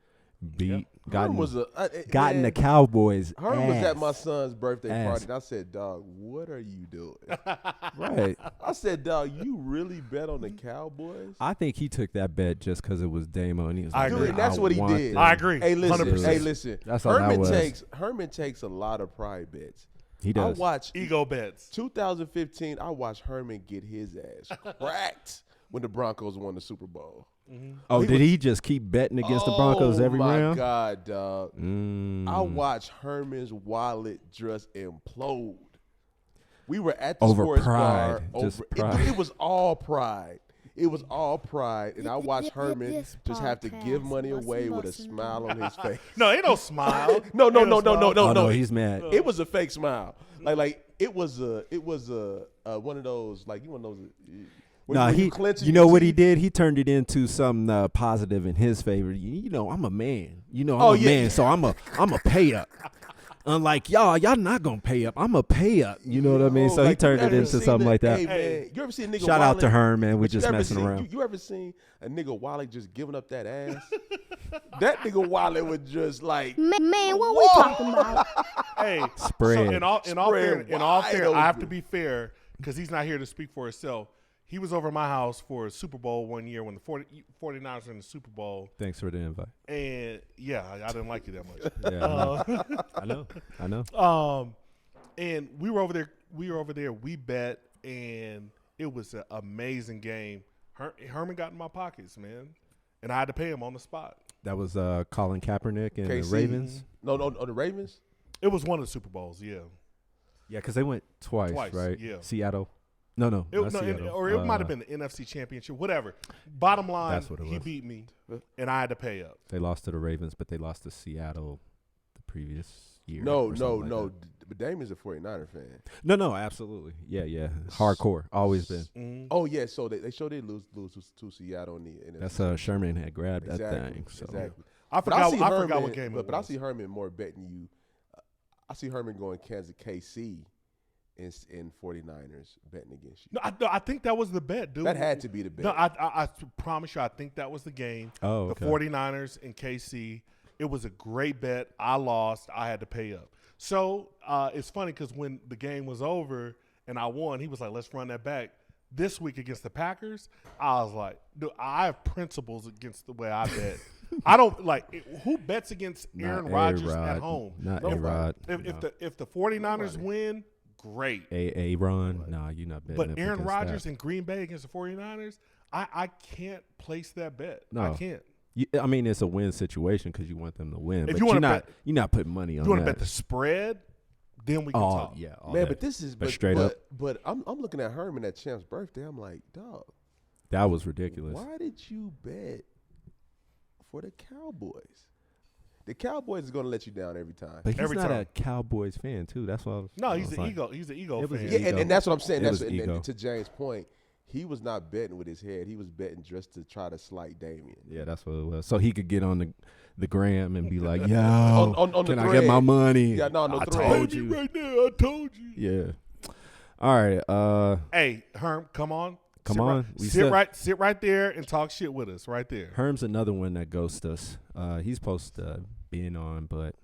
got Herm was in man, the Cowboys' Herm was at ass. my son's birthday Ass. party, and I said, "Dog, what are you doing?" Right. I said, "Dog, you really bet on the Cowboys?" I think he took that bet just because it was Damo, and he was I like, agree. "Man, Dude, that's what he want did. this." I agree. Hey, listen. 100%. Hey, listen. That's all that was. Herman takes a lot of pride bets. He does. I watched Ego bets. 2015. I watched Herman get his ass cracked when the Broncos won the Super Bowl. Oh, did he just keep betting against the Broncos every round? Oh my God, dog! Mm. I watched Herman's wallet just implode. We were at the Over sports pride, bar. just pride. It was all pride. It was all pride, and I watched Herman just have to give money away with a smile on his face. No, ain't no smile. No. Oh, no, he's mad. It was a fake smile. Like it was a one of those, like, you one of those. Nah, you know what he did? He turned it into something positive in his favor. You know, I'm a man. You know, I'm a man, so I'm a pay up. Unlike y'all not gonna pay up. I'm a pay up. You know what I mean? So like, he turned it into something like that. Hey, man, you ever seen a nigga Shout out to Herm, man. We just messing around. You ever seen a nigga wallet just giving up that ass? That nigga wallet was just like, Man, what we talking about? Hey, Spread. So in all fairness, wide I have to open. be fair because he's not here to speak for himself. He was over at my house for a Super Bowl one year when the 49ers were in the Super Bowl. Thanks for the invite. And, yeah, I didn't like you that much. Yeah, I know. And we were over there. We bet, and it was an amazing game. Herman got in my pockets, man, and I had to pay him on the spot. That was Colin Kaepernick and KC. the Ravens. No, the Ravens. It was one of the Super Bowls, yeah. Yeah, because they went twice, right? Yeah. Seattle. No, not Seattle. Or it might have been the NFC Championship, whatever. Bottom line, That's what it he was. beat me, and I had to pay up. They lost to the Ravens, but they lost to Seattle the previous year. No. or something like But Damien's a 49er fan. that. No, absolutely. Yeah. Hardcore. Always been. Mm-hmm. Oh yeah, so they did lose to Seattle in the That's Sherman had grabbed that exactly, thing. So. Exactly. I forgot what game it was. But I see Herman more betting you. I see Herman going Kansas KC in 49ers betting against you. No, I think that was the bet, dude. That had to be the bet. No, I promise you, I think that was the game. Oh, The 49ers and KC. It was a great bet. I lost. I had to pay up. So it's funny because when the game was over and I won, he was like, let's run that back. This week against the Packers, I was like, dude, I have principles against the way I bet. I don't who bets against Aaron Rodgers at home? Not A-Rod. If the 49ers win, great. A-Ron? Nah, you're not betting. But Aaron Rodgers in Green Bay against the 49ers, I can't place that bet. No. I can't. I mean, it's a win situation because you want them to win. If But you wanna you're not putting money on If you want to that. bet the spread, then we can talk. Yeah, all Man, day. but this is But straight up. But I'm looking at Herman at Champ's birthday. I'm like, dog, That was ridiculous. why did you bet for the Cowboys? The Cowboys is going to let you down every time. But he's Every not time. a Cowboys fan, too. That's why No, I he's was an like, ego. He's an ego It was fan. an Yeah, ego. and that's what I'm saying. It was And ego. to James' point, he was not betting with his head. He was betting just to try to slight Damien. Yeah, that's what it was. So he could get on the gram and be like, yo, On the can I thread. get my money? Yeah, no, I thread. told you. Right there, I told you. Yeah. All right. Hey, Herm, come on. Come Sit on. Right, We sit right there and talk shit with us right there. Herm's another one that ghosts us. He's supposed to be on, but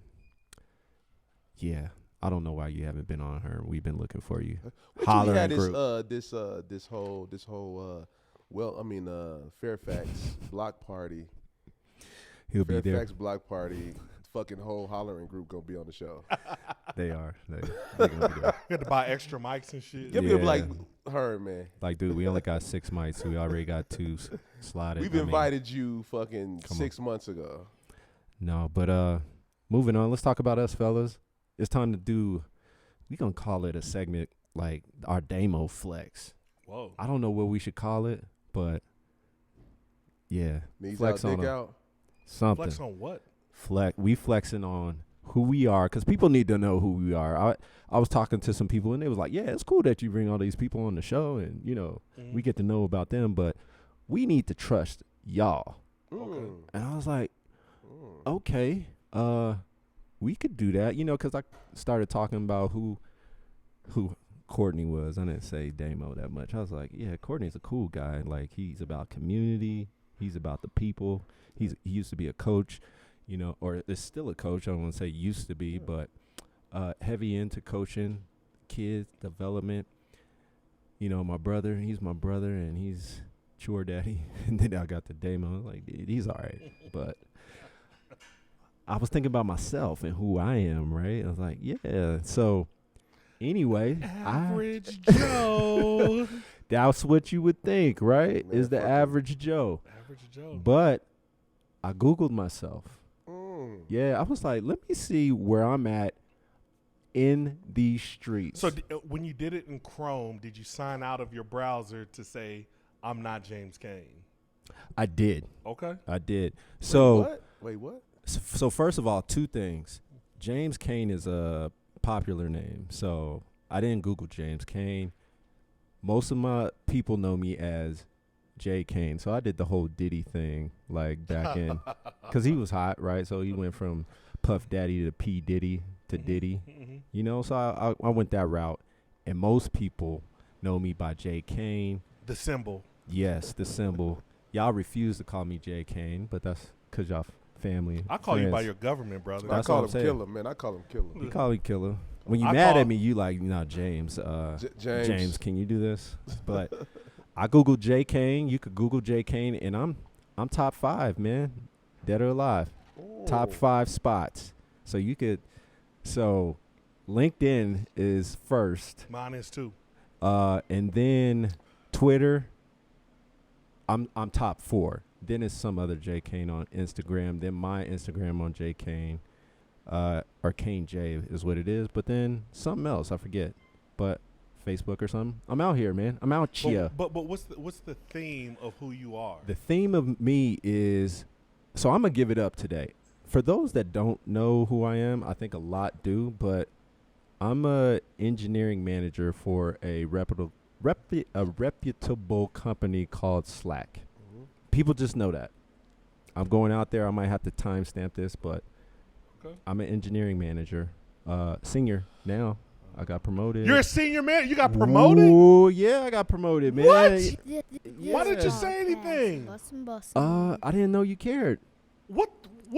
yeah, I don't know why you haven't been on, Herm. We've been looking for you. Holler had and group. this whole Fairfax block party. He'll be there. Fairfax block party. Fucking whole hollering group gonna be on the show. They are. They're gonna be there. We had to buy extra mics and shit. Give me like her, man. Like, dude, we only got 6 mics. We already got 2 slotted. We've invited you fucking 6 months ago. No, but moving on. Let's talk about us, fellas. It's time to do. We gonna call it a segment like our Damo flex. Whoa. I don't know what we should call it, but yeah, Knees flex out, on dick 'em. out. Something. Flex on what? We flexing on who we are because people need to know who we are. I was talking to some people and they was like, yeah, it's cool that you bring all these people on the show and we get to know about them, but we need to trust y'all. Okay. And I was like, okay, we could do that, because I started talking about who Courtney was. I didn't say Damo that much. I was like, yeah, Courtney's a cool guy. Like, he's about community. He's about the people. He used to be a coach, or is still a coach. I don't want to say used to be, but heavy into coaching, kids development. My brother, he's my brother, and he's chore daddy. And then I got the Damo. I was like, dude, he's all right. But I was thinking about myself and who I am, right? I was like, yeah. So anyway, Average Joe. That's what you would think, right? Man, is the fuck average Joe. Average Joe. But I Googled myself. Yeah, I was like, let me see where I'm at in these streets. So when you did it in Chrome, did you sign out of your browser to say, I'm not James Cain? I did. Okay. I did. So Wait, what? So first of all, two things. James Cain is a popular name, so I didn't Google James Cain. Most of my people know me as J. Kane, so I did the whole Diddy thing, like back in, because he was hot, right? So he went from Puff Daddy to P. Diddy to Diddy, you know? So I went that route, and most people know me by J. Kane. The symbol. Yes, the symbol. Y'all refuse to call me J. Kane, but that's because y'all family. I call you by friends. your government, brother. That's I call what him I'm saying. Killer, man. I call him Killer. You call me Killer. When you I mad call- at me, you like, nah, James. James. James, can you do this? But I Googled J. Kane. You could Google J. Kane, and I'm top 5, man. Dead or alive. Top Ooh. 5 spots. So you could. So LinkedIn is first, Mine is too. and then Twitter. I'm top 4. Then it's some other J. Kane on Instagram. Then my Instagram on J. Kane. Or Kane J is what it is. But then something else, I forget. But Facebook or something. I'm out here, man. I'm out here. But what's the theme of who you are? The theme of me is, so I'm going to give it up today. For those that don't know who I am, I think a lot do, but I'm a engineering manager for a reputable company called Slack. People just know that. I'm going out there. I might have to timestamp this, but Okay. I'm an engineering manager, senior now. I got promoted. You're a senior man. You got promoted? Oh yeah, I got promoted, man. What? Why Why didn't you say anything? I didn't know you cared. What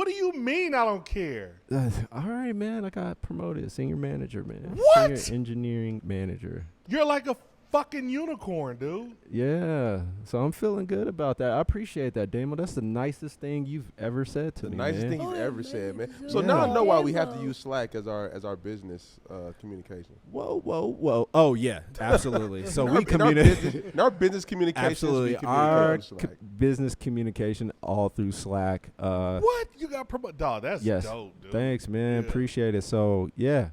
do you mean I don't care? All right, man. I got promoted, senior manager, man. What? Senior engineering manager. You're like a fucking unicorn, dude. Yeah. So I'm feeling good about that. I appreciate that, Damo. That's the nicest thing you've ever said to The me, nicest man. thing you've ever said, man. Yeah. So now I know why we have to Damo. use Slack as our business communication. Whoa. Oh yeah, absolutely. So we in our communicate. in our business communications, Absolutely. we communicate Our on Slack. business communication all through Slack. What? You got promoted? Dog, that's Yes. dope, dude. Thanks, man. Yeah. Appreciate it. So yeah,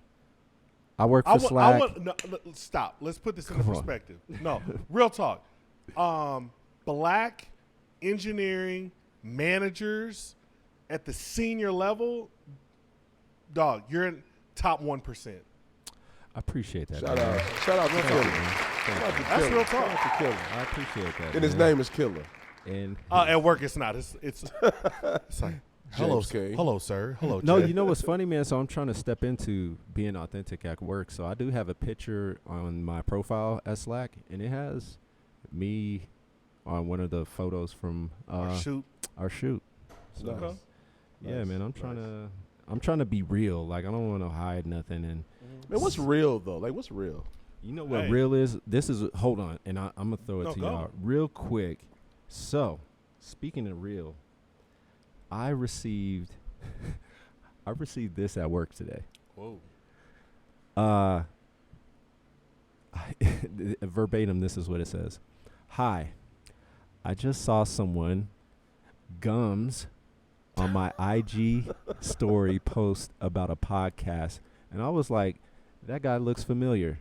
I work for Slack. Stop. Let's put this in Come on. perspective. No, real talk. Black engineering managers at the senior level, dog, you're in top 1%. I appreciate that. Shout man. out to Thank Killer. you, man. Thank Shout out you. to That's Killer. real talk. Shout out to Killer. I appreciate that. And his man. name is Killer. And At work, it's not. It's like, hello, James Cain. hello, sir. Hello, no, Jay. you know what's funny, man? So I'm trying to step into being authentic at work. So I do have a picture on my profile at Slack, and it has me on one of the photos from Shoot. our shoot. So Okay. yeah, Nice. man, I'm trying to be real. Like I don't want to hide nothing. And Man, what's real though? Like, what's real? you know what Hey. real is? This is hold on, and I'm gonna throw it No, to go. y'all real quick. So speaking of real, I received this at work today. Whoa. Verbatim, this is what it says. Hi, I just saw someone gums on my IG story post about a podcast, and I was like, that guy looks familiar,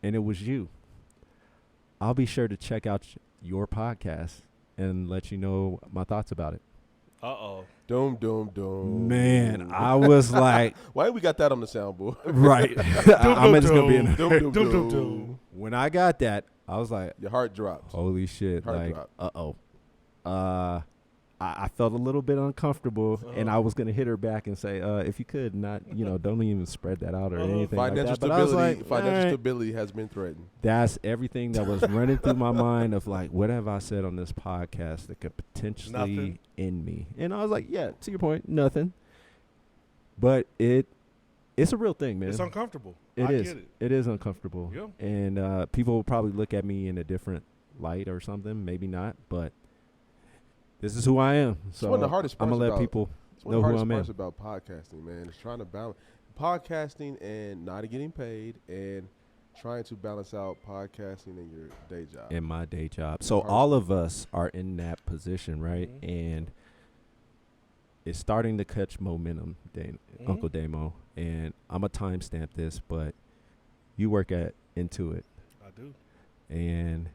and it was you. I'll be sure to check out your podcast and let you know my thoughts about it. Uh-oh. Doom. Man, I was like, Why we got that on the soundboard? right. I'm just gonna be in Doom. When I got that, I was like, Your heart dropped. holy shit. Heart Like, drop. I felt a little bit uncomfortable, and I was going to hit her back and say, if you could not, don't even spread that out or anything like Financial that. But I was like, financial all right. stability has been threatened. That's everything that was running through my mind of like, what have I said on this podcast that could potentially Nothing. end me? And I was like, yeah, to your point, nothing. But it's a real thing, man. It's uncomfortable. It I is. get it. It is uncomfortable. Yeah. And people will probably look at me in a different light or something. Maybe not, but this is who I am. It's So one of the hardest I'm parts gonna let about- people It's one know of the who hardest I'm in. parts about podcasting, man. It's trying to balance podcasting and not getting paid, and trying to balance out podcasting and your day job. in my day job. So Hard. all of us are in that position, right? Mhm. And it's starting to catch momentum, Mhm. Uncle Damo, and I'm gonna timestamp this, but you work at Intuit, I do. and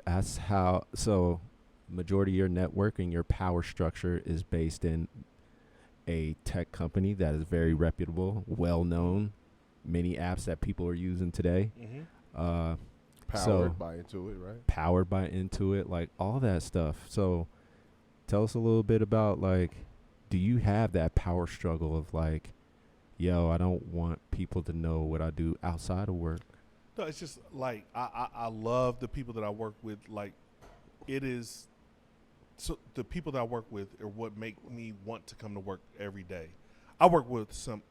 that's how. So, majority of your network and your power structure is based in a tech company that is very reputable, well known, many apps that people are using today. Mm-hmm. Powered by Intuit, right? Powered by Intuit, like all that stuff. So tell us a little bit about, like, do you have that power struggle of like, yo, I don't want people to know what I do outside of work? No, it's just like I love the people that I work with. Like, it is, so the people that I work with are what make me want to come to work every day. I work with some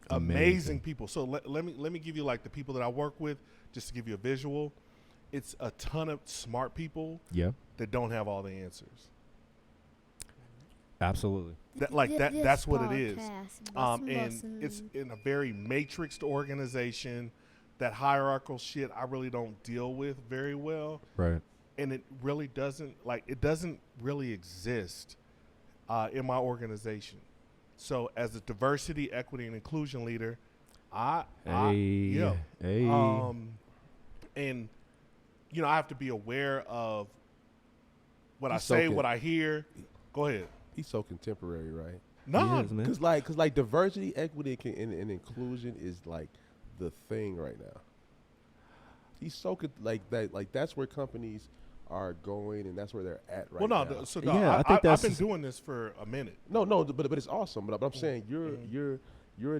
amazing people. So let me give you like the people that I work with, just to give you a visual. It's a ton of smart people Yeah, that don't have all the answers. absolutely. That's what it is. Podcast, And it's in a very matrixed organization. That hierarchical shit I really don't deal with very well. Right. And it really doesn't really exist in my organization. So as a diversity, equity, and inclusion leader, and you know, I have to be aware of what I say, what I hear. Go ahead. He's so contemporary, right? No, He is, man. Cause like diversity, equity, and inclusion is like the thing right now. He's so like that. Like that's where companies are going, and that's where they're at right now. I think I've been doing this for a minute. No, but it's awesome. But I'm saying you're a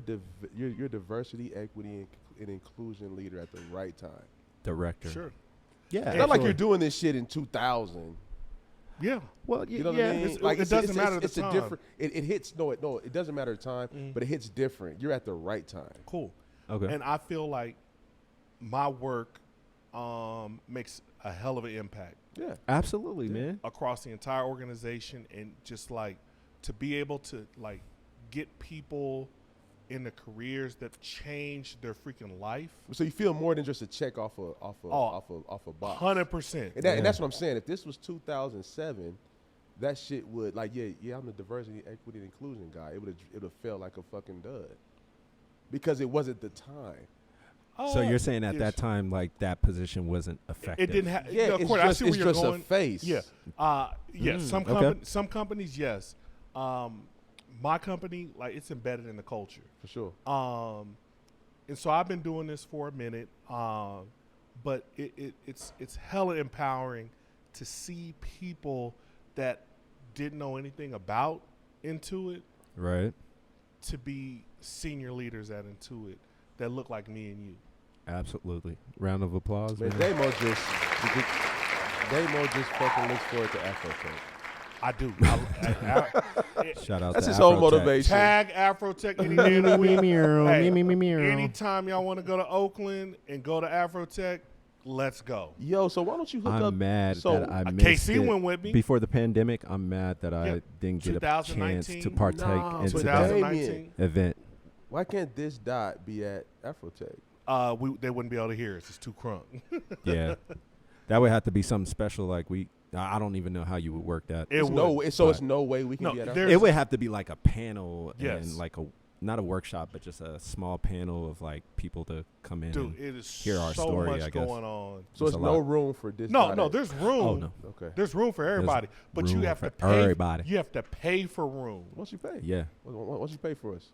diversity, equity, and inclusion leader at the right time. Director. Sure. Yeah. It's not like you're doing this shit in 2000. Yeah. Well, You know what I mean? It doesn't matter the it's time. a different. It hits. No, it doesn't matter the time, but it hits different. You're at the right time. Cool. Okay. And I feel like my work makes a hell of an impact. Yeah. Absolutely, man. Across the entire organization, and just like to be able to like get people in the careers that change their freaking life. So you feel more than just a check off a box. 100%. And that's what I'm saying. If this was 2007, that shit would like I'm the diversity, equity, and inclusion guy. It would have felt like a fucking dud because it wasn't the time. So you're saying at that time, like that position wasn't effective? It didn't have. Yeah, of course, I see where you're just going. a face. Yeah. Yes. Some companies, yes. My company, like, it's embedded in the culture. For sure. And so I've been doing this for a minute. But it's hella empowering to see people that didn't know anything about Intuit, Right. to be senior leaders at Intuit that look like me and you. Absolutely. Round of applause. Man, Man. Damo just fucking looks forward to Afrotech. I do. Shout out That's to his whole Afrotech. motivation. Tag Afrotech any day of the week. Hey, Anytime anytime y'all want to go to Oakland and go to Afrotech, let's go. Yo, so why don't you hook up? I'm mad so, that I missed KC it. went with me. Before the pandemic, I'm mad that I Yeah. didn't get a chance 2019. to partake No, into that 2019. event. Why can't this dot be at Afrotech? They wouldn't be able to hear us. It's too crunk. Yeah. That would have to be something special. Like I don't even know how you would work that. It would. It's no way we can No, be at there- Afrotech. It would have to be like a panel Yes. and like not a workshop, but just a small panel of like people to come in. Dude, and it is hear our so story, much I guess. going on. So It's it's a no lot. room for this. No, dot no, at- there's room. Oh no. Okay. There's room for everybody, but you room have for to pay. everybody. You have to pay for room. What's you pay? Yeah. What's you pay for us?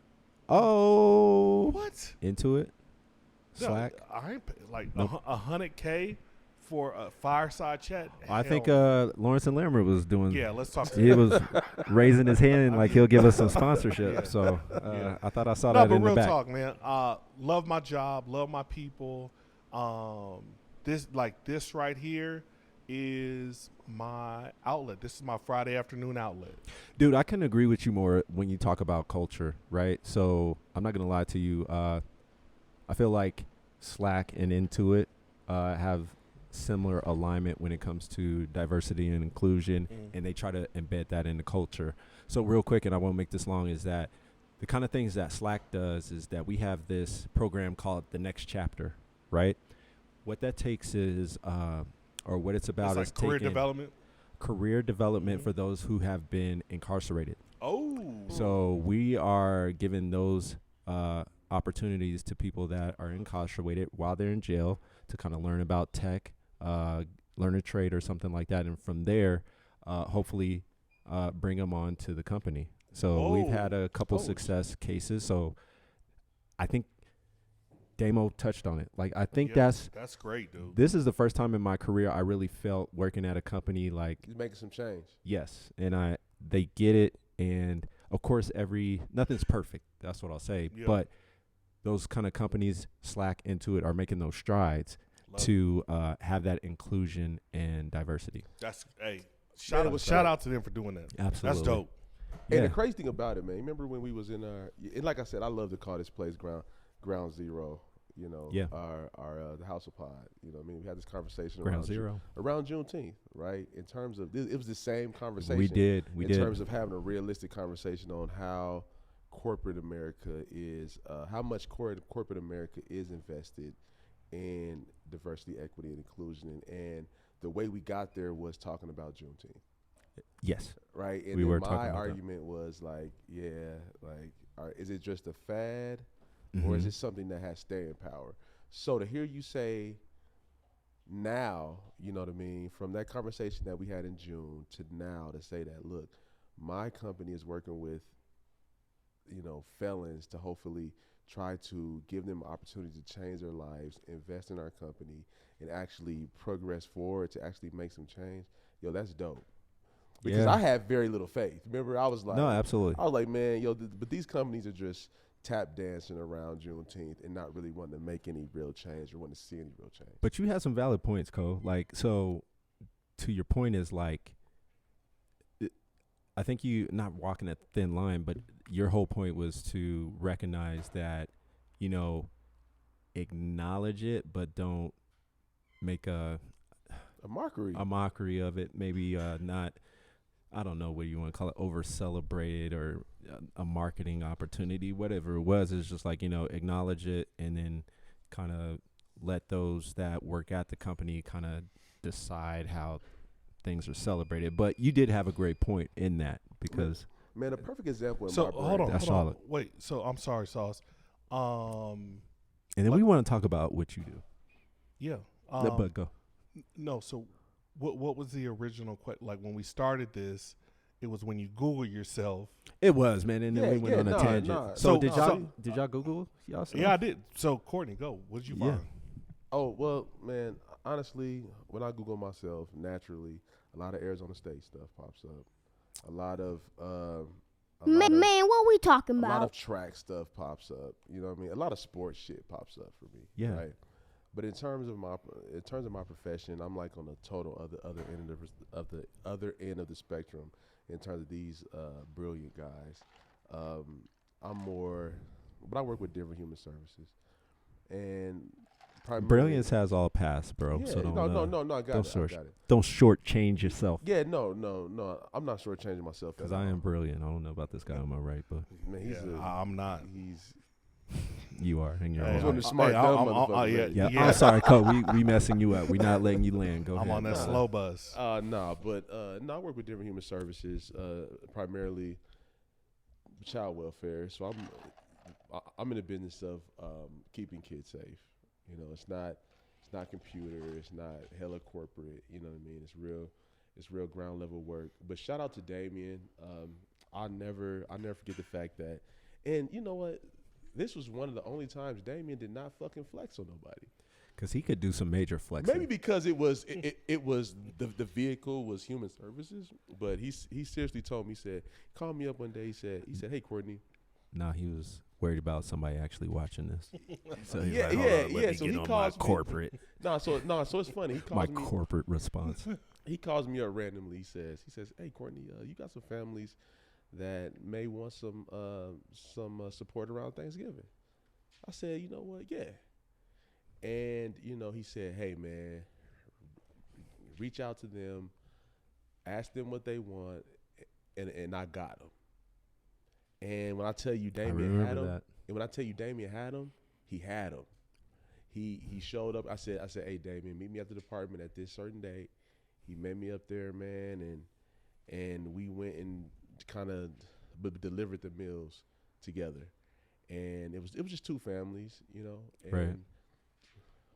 Oh. What? Into it. No, Slack. I ain't pay, like Nope. $100K for a fireside chat. I think Hell. Lawrence and Lambert was doing. Yeah, let's talk. He was raising his hand like he'll give us some sponsorship. Yeah. So Yeah. I thought I saw No, that but in the real back. talk, man. Love my job, love my people. This right here is my outlet. This is my Friday afternoon outlet. Dude, I can agree with you more when you talk about culture, right? So I'm not gonna lie to you. I feel like Slack and Intuit have similar alignment when it comes to diversity and inclusion, and they try to embed that in the culture. So real quick, and I won't make this long, is that the kind of things that Slack does is that we have this program called The Next Chapter, right? What that takes is, or what it's about It's like is career taking development. career development for those who have been incarcerated. Oh. So we are giving those opportunities to people that are incarcerated while they're in jail to kind of learn about tech, learn a trade or something like that. And from there, hopefully bring them on to the company. So we've had a couple success cases. So I think Damo touched on it. Like, I think that's great, dude. This is the first time in my career I really felt working at a company like He's making some change. yes, and they get it, and of course nothing's perfect. That's what I'll say. Yeah. But those kind of companies slack into it are making those strides to have that inclusion and diversity. That's shout out to them for doing that. Absolutely, that's dope. And the crazy thing about it, man, remember when we was in and like I said, I love to call this place ground zero. You know, our the House of Pod. You know what I mean? We had this conversation around Juneteenth, right? In terms of it was the same conversation. We did. In terms of having a realistic conversation on how corporate America is, how much corporate America is invested in diversity, equity, and inclusion, and the way we got there was talking about Juneteenth. Yes. Right. And we were my talking about argument was like, is it just a fad? Or is it something that has staying power? So to hear you say now, you know what I mean, from that conversation that we had in June to now to say that, look, my company is working with, you know, felons to hopefully try to give them an opportunity to change their lives, invest in our company, and actually progress forward to actually make some change. Yo, that's dope. Because I have very little faith. Remember, I was like, no, absolutely. I was like, man, but these companies are just tap dancing around Juneteenth and not really wanting to make any real change or want to see any real change. But you had some valid points, Cole. Like, so to your point is like, I think you not walking a thin line, but your whole point was to recognize that, you know, acknowledge it, but don't make a mockery of it. Maybe not. I don't know what you want to call it, over celebrated or a marketing opportunity, whatever it was. It's just like, you know, acknowledge it and then kind of let those that work at the company kind of decide how things are celebrated. But you did have a great point in that because. Man, a perfect example in so my brain. Hold on. Wait, so I'm sorry, Sauce. And then we want to talk about what you do. Yeah. But go. No, so what was the original question? Like when we started this, it was when you Google yourself. It was, man, and then we went on a tangent. So did y'all Google yourself? Yeah, I did. So Courtney, go. What did you find? Oh, well, man, honestly, when I Google myself, naturally, a lot of Arizona State stuff pops up. A lot of Man, what we talking about? A lot of track stuff pops up. You know what I mean? A lot of sports shit pops up for me. Yeah. Right? But in terms of my profession, I'm like on the total other end of the spectrum in terms of these brilliant guys. I'm more, but I work with different human services, and brilliance has all passed, bro. Yeah, so no, I got it. Don't shortchange yourself. Yeah, no, I'm not shortchanging myself because I am brilliant. I don't know about this guy on my right, but man, I'm not. You are, and you're He's one of the smart dumb motherfuckers. Yeah. I'm sorry, Cole. We messing you up. We not letting you land. Go ahead. I'm on that slow bus. I work with different human services, primarily child welfare. So I'm in the business of keeping kids safe. You know, it's not computer, it's not hella corporate. You know what I mean? It's real ground level work. But shout out to Damien. I'll never forget the fact that, and you know what? This was one of the only times Damien did not fucking flex on nobody. Because he could do some major flexing. Maybe because it was the vehicle was human services, but he seriously told me, he said, called me up one day, he said, hey Courtney. Nah, he was worried about somebody actually watching this. So he's like, so he calls corporate. So it's funny. He calls my me, corporate response. He calls me up randomly. He says, hey Courtney, you got some families that may want some support around Thanksgiving. I said, you know what? Yeah. And, you know, he said, hey, man, reach out to them, ask them what they want, and I got them. And when I tell you Damien had them, he had them. He showed up. I said, hey, Damien, meet me at the department at this certain date. he met me up there, man, and we went and kind of delivered the meals together. And it was just two families, you know. And Right.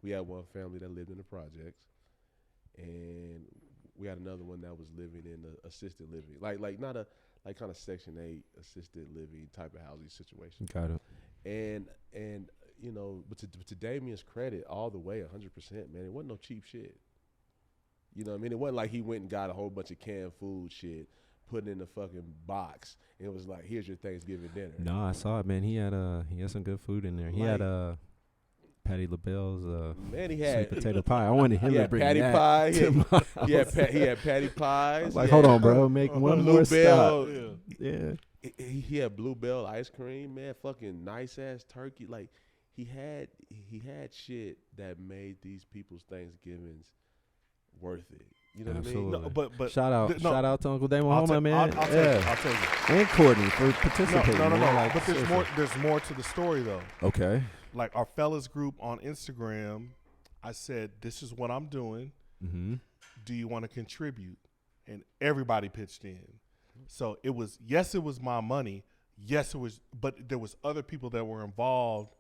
we had one family that lived in the projects, and we had another one that was living in the assisted living, like not a like kind of Section 8 assisted living type of housing situation. Got it. And you know, but to Damien's credit, all the way 100%, man, it wasn't no cheap shit. You know what I mean? It wasn't like he went and got a whole bunch of canned food shit, put it in the fucking box, and it was like, here's your Thanksgiving dinner. No, I saw it, man. He had some good food in there. He had Patty LaBelle's Man, he sweet had potato pie. I wanted him he to had bring patty that pie. to my house. He had patty pies. I was like, He hold had on, bro. Make one more Bluebell. stop. Yeah. He had Bluebell ice cream, man. Fucking nice ass turkey. Like he had shit that made these people's Thanksgivings worth it. You know Absolutely. what I mean? No, but Shout out to Uncle Damo, I'll man. I'll take it. And Courtney for participating. No. man. Like, But seriously. there's more to the story though. Okay. Like our fellas group on Instagram, I said, "This is what I'm doing. Mm-hmm. Do you want to contribute?" And everybody pitched in. So it was my money. Yes, it was, but there was other people that were involved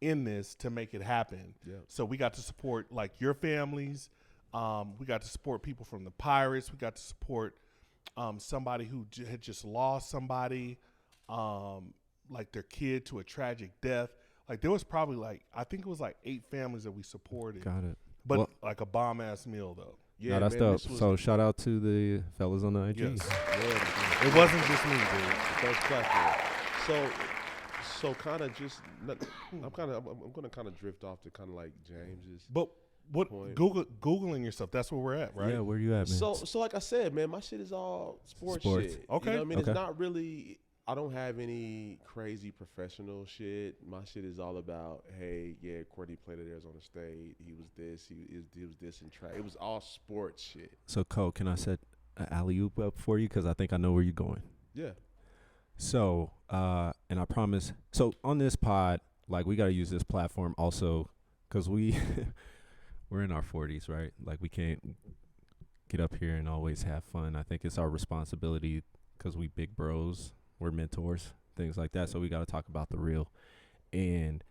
in this to make it happen. Yeah. So we got to support like your families. We got to support people from the Pirates. We got to support somebody who had just lost somebody, like their kid to a tragic death. Like there was probably I think it was 8 families that we supported. Got it. But Well- like a bomb ass meal though. Yeah, No, that's man, dope. this was So shout out to the fellas on the IG. Yes. yeah, It wasn't just me, dude. first platform. So kind of just I'm gonna kind of drift off to kind of like James's. But what Point. Googling yourself, that's where we're at, right? Yeah, where you at, man? So like I said, man, my shit is all sports. Shit. Okay. You know what I mean? Okay. It's not really. I don't have any crazy professional shit. My shit is all about, hey, yeah, Courtney played at Arizona State. He was this. He was this in track. It was all sports shit. So, Cole, can I set an alley-oop up for you? Because I think I know where you're going. Yeah. So, and I promise. So on this pod, like we got to use this platform also because we're in our 40s, right? Like we can't get up here and always have fun. I think it's our responsibility because we big bros, we're mentors, things like that. So we got to talk about the real. And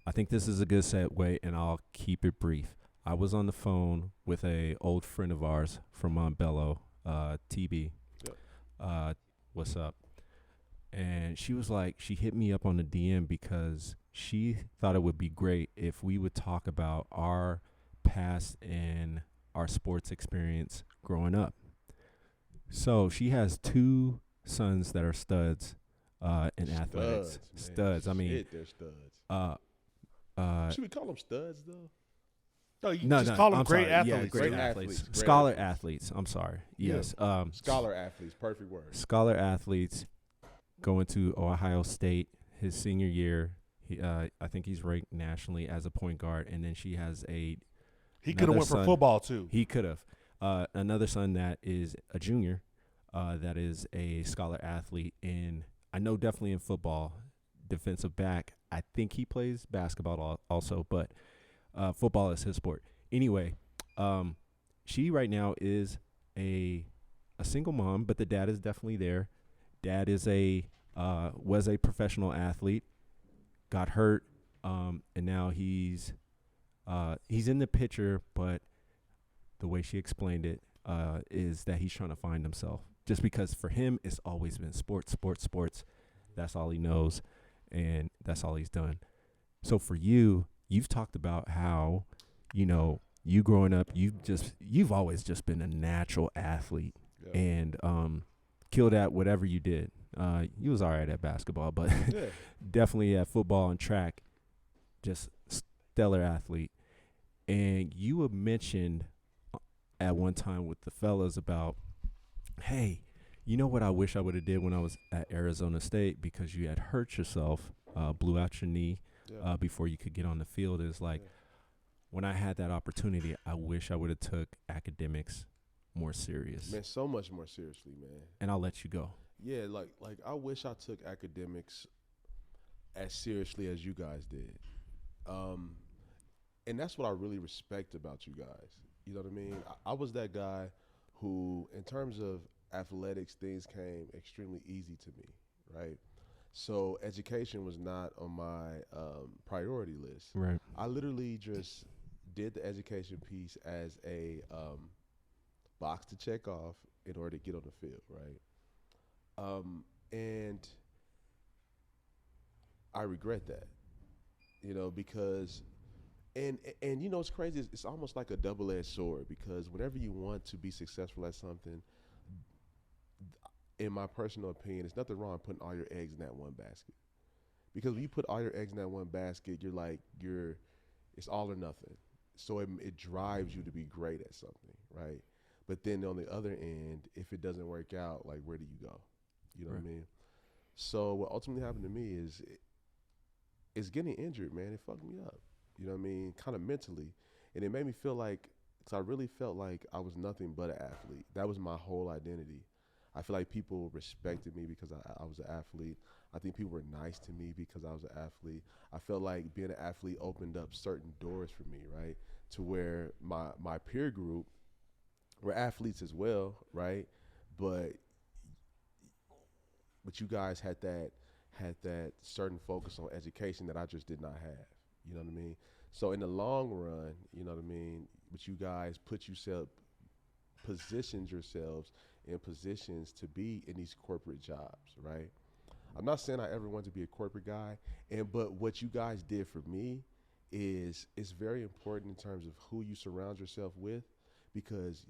I think this is a good segue, and I'll keep it brief. I was on the phone with a old friend of ours from Montbello, TB. Yep. What's up? And she was like, she hit me up on the DM because she thought it would be great if we would talk about our past and our sports experience growing up. So she has 2 sons that are studs in athletics. Man. Studs. I mean, Shit, they're studs. Should we call them studs though? No, you just call them I'm great sorry. athletes. Yeah, great Great athletes. athletes. Scholar athletes. I'm sorry. Yeah. Yes. Scholar athletes, perfect word. Scholar athletes going to Ohio State his senior year. He, I think he's ranked nationally as a point guard, and then she has He could have another went for son. football too. He could have another son that is a junior, that is a scholar athlete in, I know definitely in football, defensive back. I think he plays basketball also, but football is his sport. Anyway, she right now is a single mom, but the dad is definitely there. Dad is was a professional athlete, got hurt, and now he's in the picture, but the way she explained it is that he's trying to find himself. Just because for him, it's always been sports. That's all he knows, and that's all he's done. So for you, you've talked about how, you growing up, you've always just been a natural athlete, Yeah. and killed at whatever you did. You was all right at basketball, but Yeah. definitely at football and track, just stellar athlete. And you had mentioned at one time with the fellas about, hey, you know what I wish I would have did when I was at Arizona State, because you had hurt yourself, blew out your knee Yeah. before you could get on the field. Is like, Yeah. when I had that opportunity, I wish I would have took academics more serious. Man, so much more seriously, man. And I'll let you go. Yeah, like I wish I took academics as seriously as you guys did. And that's what I really respect about you guys. You know what I mean? I was that guy who, in terms of athletics, things came extremely easy to me, right? So education was not on my priority list. Right. I literally just did the education piece as a box to check off in order to get on the field, right? And I regret that, because and it's crazy. It's almost like a double-edged sword, because whenever you want to be successful at something, in my personal opinion, there's nothing wrong with putting all your eggs in that one basket. Because when you put all your eggs in that one basket, it's all or nothing. So it drives you to be great at something, right? But then on the other end, if it doesn't work out, like, where do you go? You know what I mean? So what ultimately happened to me is getting injured, man. It fucked me up. You know what I mean? Kind of mentally. And it made me feel like, because I really felt like I was nothing but an athlete. That was my whole identity. I feel like people respected me because I was an athlete. I think people were nice to me because I was an athlete. I felt like being an athlete opened up certain doors for me, right? To where my peer group were athletes as well, right? But you guys had that certain focus on education that I just did not have. You know what I mean? So in the long run, you know what I mean, but you guys positioned yourselves in positions to be in these corporate jobs, right? I'm not saying I ever want to be a corporate guy, but what you guys did for me is very important in terms of who you surround yourself with, because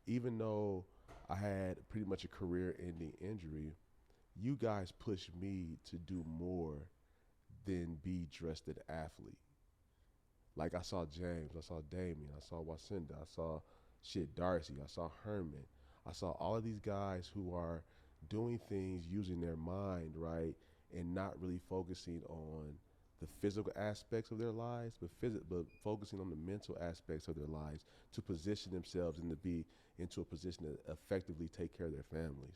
even though I had pretty much a career-ending injury, you guys pushed me to do more than be dressed as an athlete. Like, I saw James, I saw Damien, I saw Wasinda, I saw Darcy, I saw Herman. I saw all of these guys who are doing things using their mind, right, and not really focusing on the physical aspects of their lives, but focusing on the mental aspects of their lives to position themselves and to be into a position to effectively take care of their families.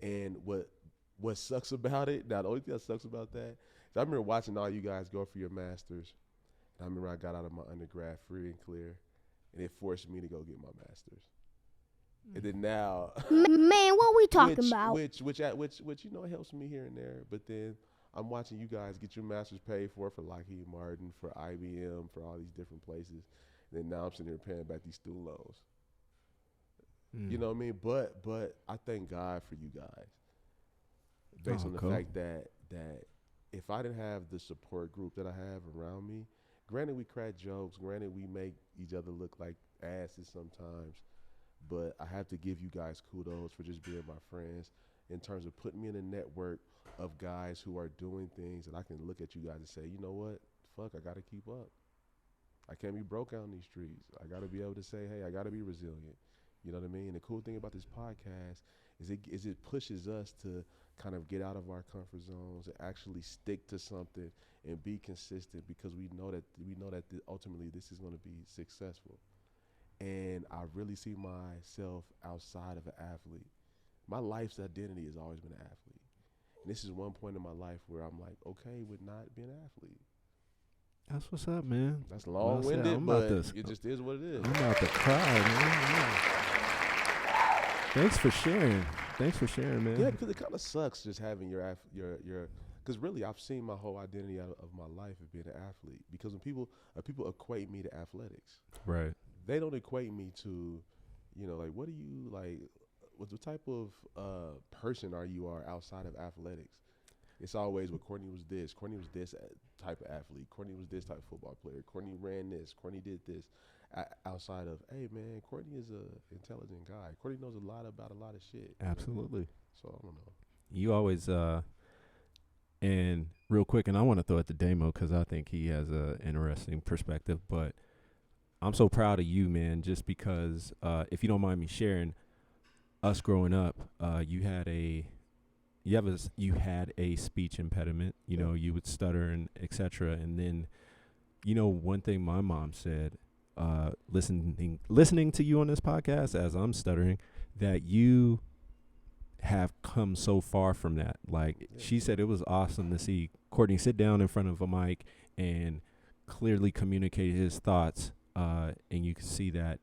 And what sucks about it, now the only thing that sucks about that is I remember watching all you guys go for your masters. And I remember I got out of my undergrad free and clear, and it forced me to go get my master's. And then now, Man, what we talking about? Which helps me here and there. But then I'm watching you guys get your master's paid for Lockheed Martin, for IBM, for all these different places. And then now I'm sitting here paying back these student loans. You know what I mean? But I thank God for you guys, based on the fact that if I didn't have the support group that I have around me, granted we crack jokes, granted we make each other look like asses sometimes, but I have to give you guys kudos for just being my friends in terms of putting me in a network of guys who are doing things that I can look at you guys and say, you know what, fuck, I got to keep up. I can't be broke out in these streets. I got to be able to say, hey, I got to be resilient. You know what I mean? And the cool thing about this podcast is it pushes us to kind of get out of our comfort zones and actually stick to something and be consistent, because we know that ultimately this is going to be successful. And I really see myself outside of an athlete. My life's identity has always been an athlete. And this is one point in my life where I'm like, okay with not being an athlete. That's what's up, man. That's long-winded, but it just is what it is. I'm about to cry, man. Yeah. Thanks for sharing, man. Yeah, because it kind of sucks just having your because really I've seen my whole identity out of my life as being an athlete. Because when people equate me to athletics, right? They don't equate me to, like, what do you like? What type of person are you outside of athletics? It's always, well, Courtney was this type of athlete. Courtney was this type of football player. Courtney ran this. Courtney did this. Outside of, hey, man, Courtney is an intelligent guy. Courtney knows a lot about a lot of shit. Absolutely. So, I don't know. You always, and real quick, and I want to throw it to Damo because I think he has an interesting perspective, but I'm so proud of you, man, just because, if you don't mind me sharing, us growing up, you had a speech impediment, you would stutter and et cetera. And then, one thing my mom said, listening to you on this podcast as I'm stuttering, that you have come so far from that. Like, she said it was awesome to see Courtney sit down in front of a mic and clearly communicate his thoughts. And you can see that,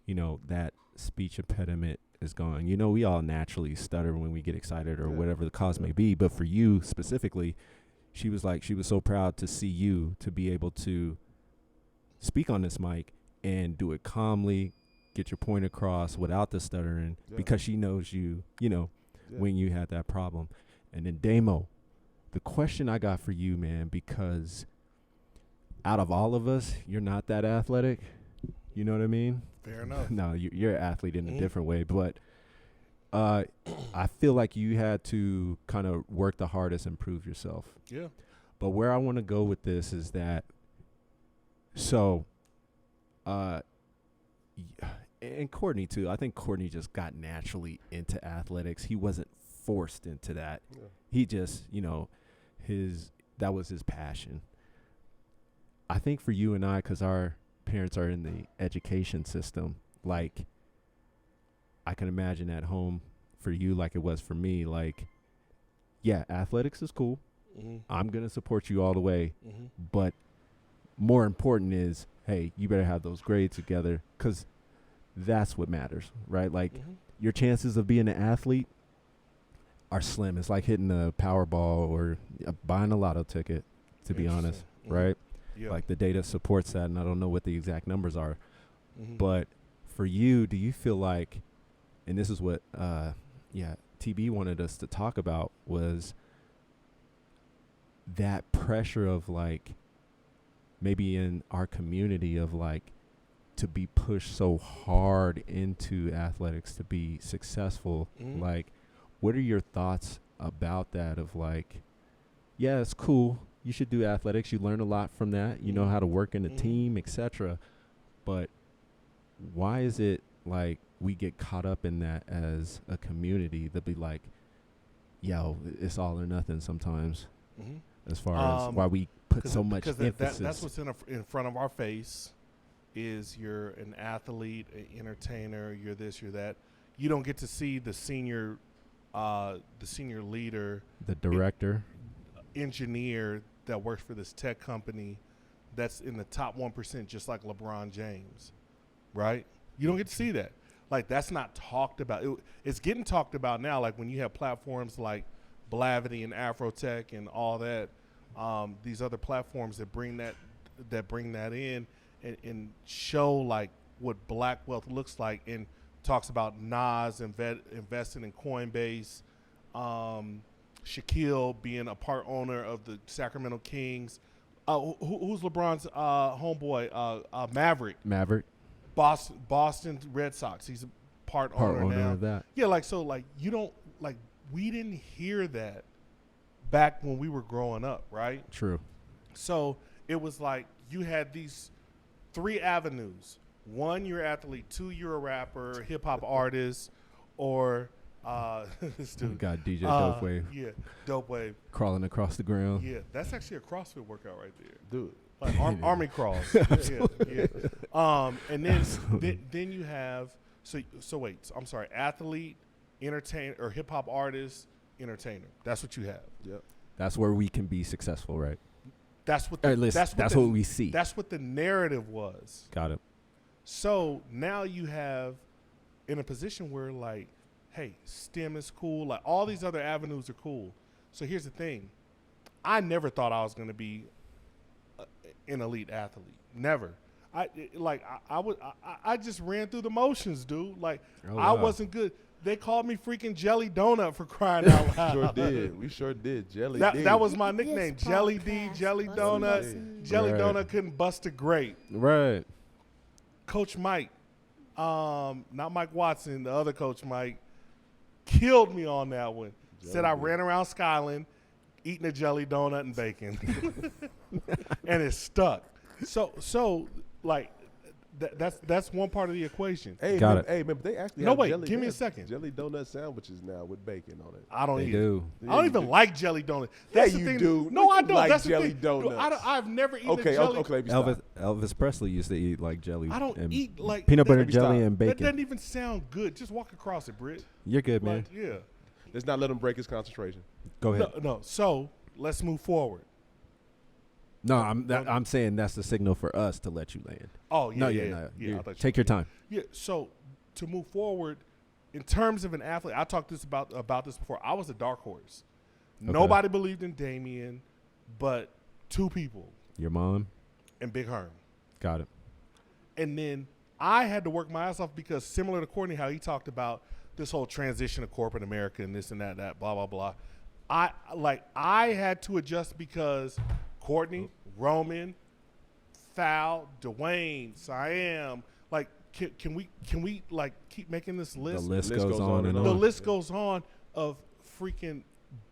that speech impediment is gone. You know, we all naturally stutter when we get excited or Yeah. whatever the cause may be. But for you specifically, she was so proud to see you to be able to speak on this mic and do it calmly, get your point across without the stuttering, because she knows you, when you had that problem. And then Damo, the question I got for you, man, because out of all of us, you're not that athletic. You know what I mean? Fair enough. No, you're an athlete in a different way, but I feel like you had to kind of work the hardest and prove yourself. Yeah. But where I want to go with this is that, and Courtney too. I think Courtney just got naturally into athletics. He wasn't forced into that. Yeah. He just, that was his passion. I think for you and I, because our parents are in the education system, like, I can imagine at home for you, like it was for me, like, yeah, athletics is cool. Mm-hmm. I'm going to support you all the way. Mm-hmm. But more important is, hey, you better have those grades together, because that's what matters, right? Like, your chances of being an athlete are slim. It's like hitting a Powerball or buying a lotto ticket, to be honest, right? Yeah. Like, the data supports that, and I don't know what the exact numbers are. Mm-hmm. But for you, do you feel like, and this is what, TB wanted us to talk about, was that pressure of, like, maybe in our community of, like, to be pushed so hard into athletics to be successful. Like, what are your thoughts about that of, like, yeah, it's cool, you should do athletics, you learn a lot from that, you know how to work in a team, etc. But why is it like we get caught up in that as a community to be like, yo, it's all or nothing sometimes, as far as why we put so much emphasis. That's what's in front of our face. Is you're an athlete, an entertainer, you're this, you're that. You don't get to see the senior leader, the director, engineer that works for this tech company that's in the top 1%, just like LeBron James, right? You don't get to see that. Like, that's not talked about. It's getting talked about now, like when you have platforms like Blavity and Afrotech and all that, these other platforms that bring that in and show like what black wealth looks like, and talks about Nas investing in Coinbase, Shaquille being a part owner of the Sacramento Kings. Who's LeBron's homeboy? Maverick. Boston Red Sox. He's a part owner now. Of that. Yeah, like, so, like, you don't, like, we didn't hear that back when we were growing up, right? True. So it was like you had these 3 avenues. 1, you're an athlete. 2, you're a rapper, hip hop artist, or this dude. Got DJ Dope Wave. Yeah, Dope Wave. Crawling across the ground. Yeah, that's actually a CrossFit workout right there. Dude. Like army crawls. Yeah. And then you have I'm sorry, athlete, entertainer, or hip hop artist, entertainer. That's what you have. Yep. That's where we can be successful, right? That's what what we see. That's what the narrative was. Got it. So now you have in a position where, like, hey, STEM is cool. Like, all these other avenues are cool. So here's the thing. I never thought I was going to be an elite athlete. Never. I just ran through the motions, dude. Like, I wasn't good. They called me freaking Jelly Donut for crying out loud. Sure did. We sure did. Jelly D. That was my nickname. Jelly D, Jelly Donut. Jelly Donut couldn't bust a grape. Right. Coach Mike, not Mike Watson, the other Coach Mike, killed me on that one. Said I ran around Skyland eating a jelly donut and bacon. And it stuck. So like, that's one part of the equation. Hey, Got it. Hey, man, but they actually No, have wait, give me a second. Jelly donut sandwiches now with bacon on it. I don't They eat do. it. I don't even like jelly donuts. Yeah, That's the you thing. do. No, I don't. Like That's the jelly thing. donuts. I've never eaten Okay, a jelly. okay, let me stop. Elvis Presley used to eat like jelly. I don't and eat like peanut butter that- jelly stop. and That bacon. doesn't even sound good. Just walk across it, Britt. You're good, man. Like, yeah. Let's not let him break his concentration. Go ahead. No. So let's move forward. No, I'm saying that's the signal for us to let you land. Oh yeah, No, yeah. no. Yeah, I thought you- Take your time. Yeah. So to move forward in terms of an athlete, I talked about this before. I was a dark horse. Okay. Nobody believed in Damian, but 2 people. Your mom? And Big Herm. Got it. And then I had to work my ass off because similar to Courtney, how he talked about this whole transition of corporate America and this and that, blah, blah, blah. I had to adjust because Courtney, Roman, Foul, Dwayne, Siam, like, can we like keep making this list? The list goes on and on. The list goes on of freaking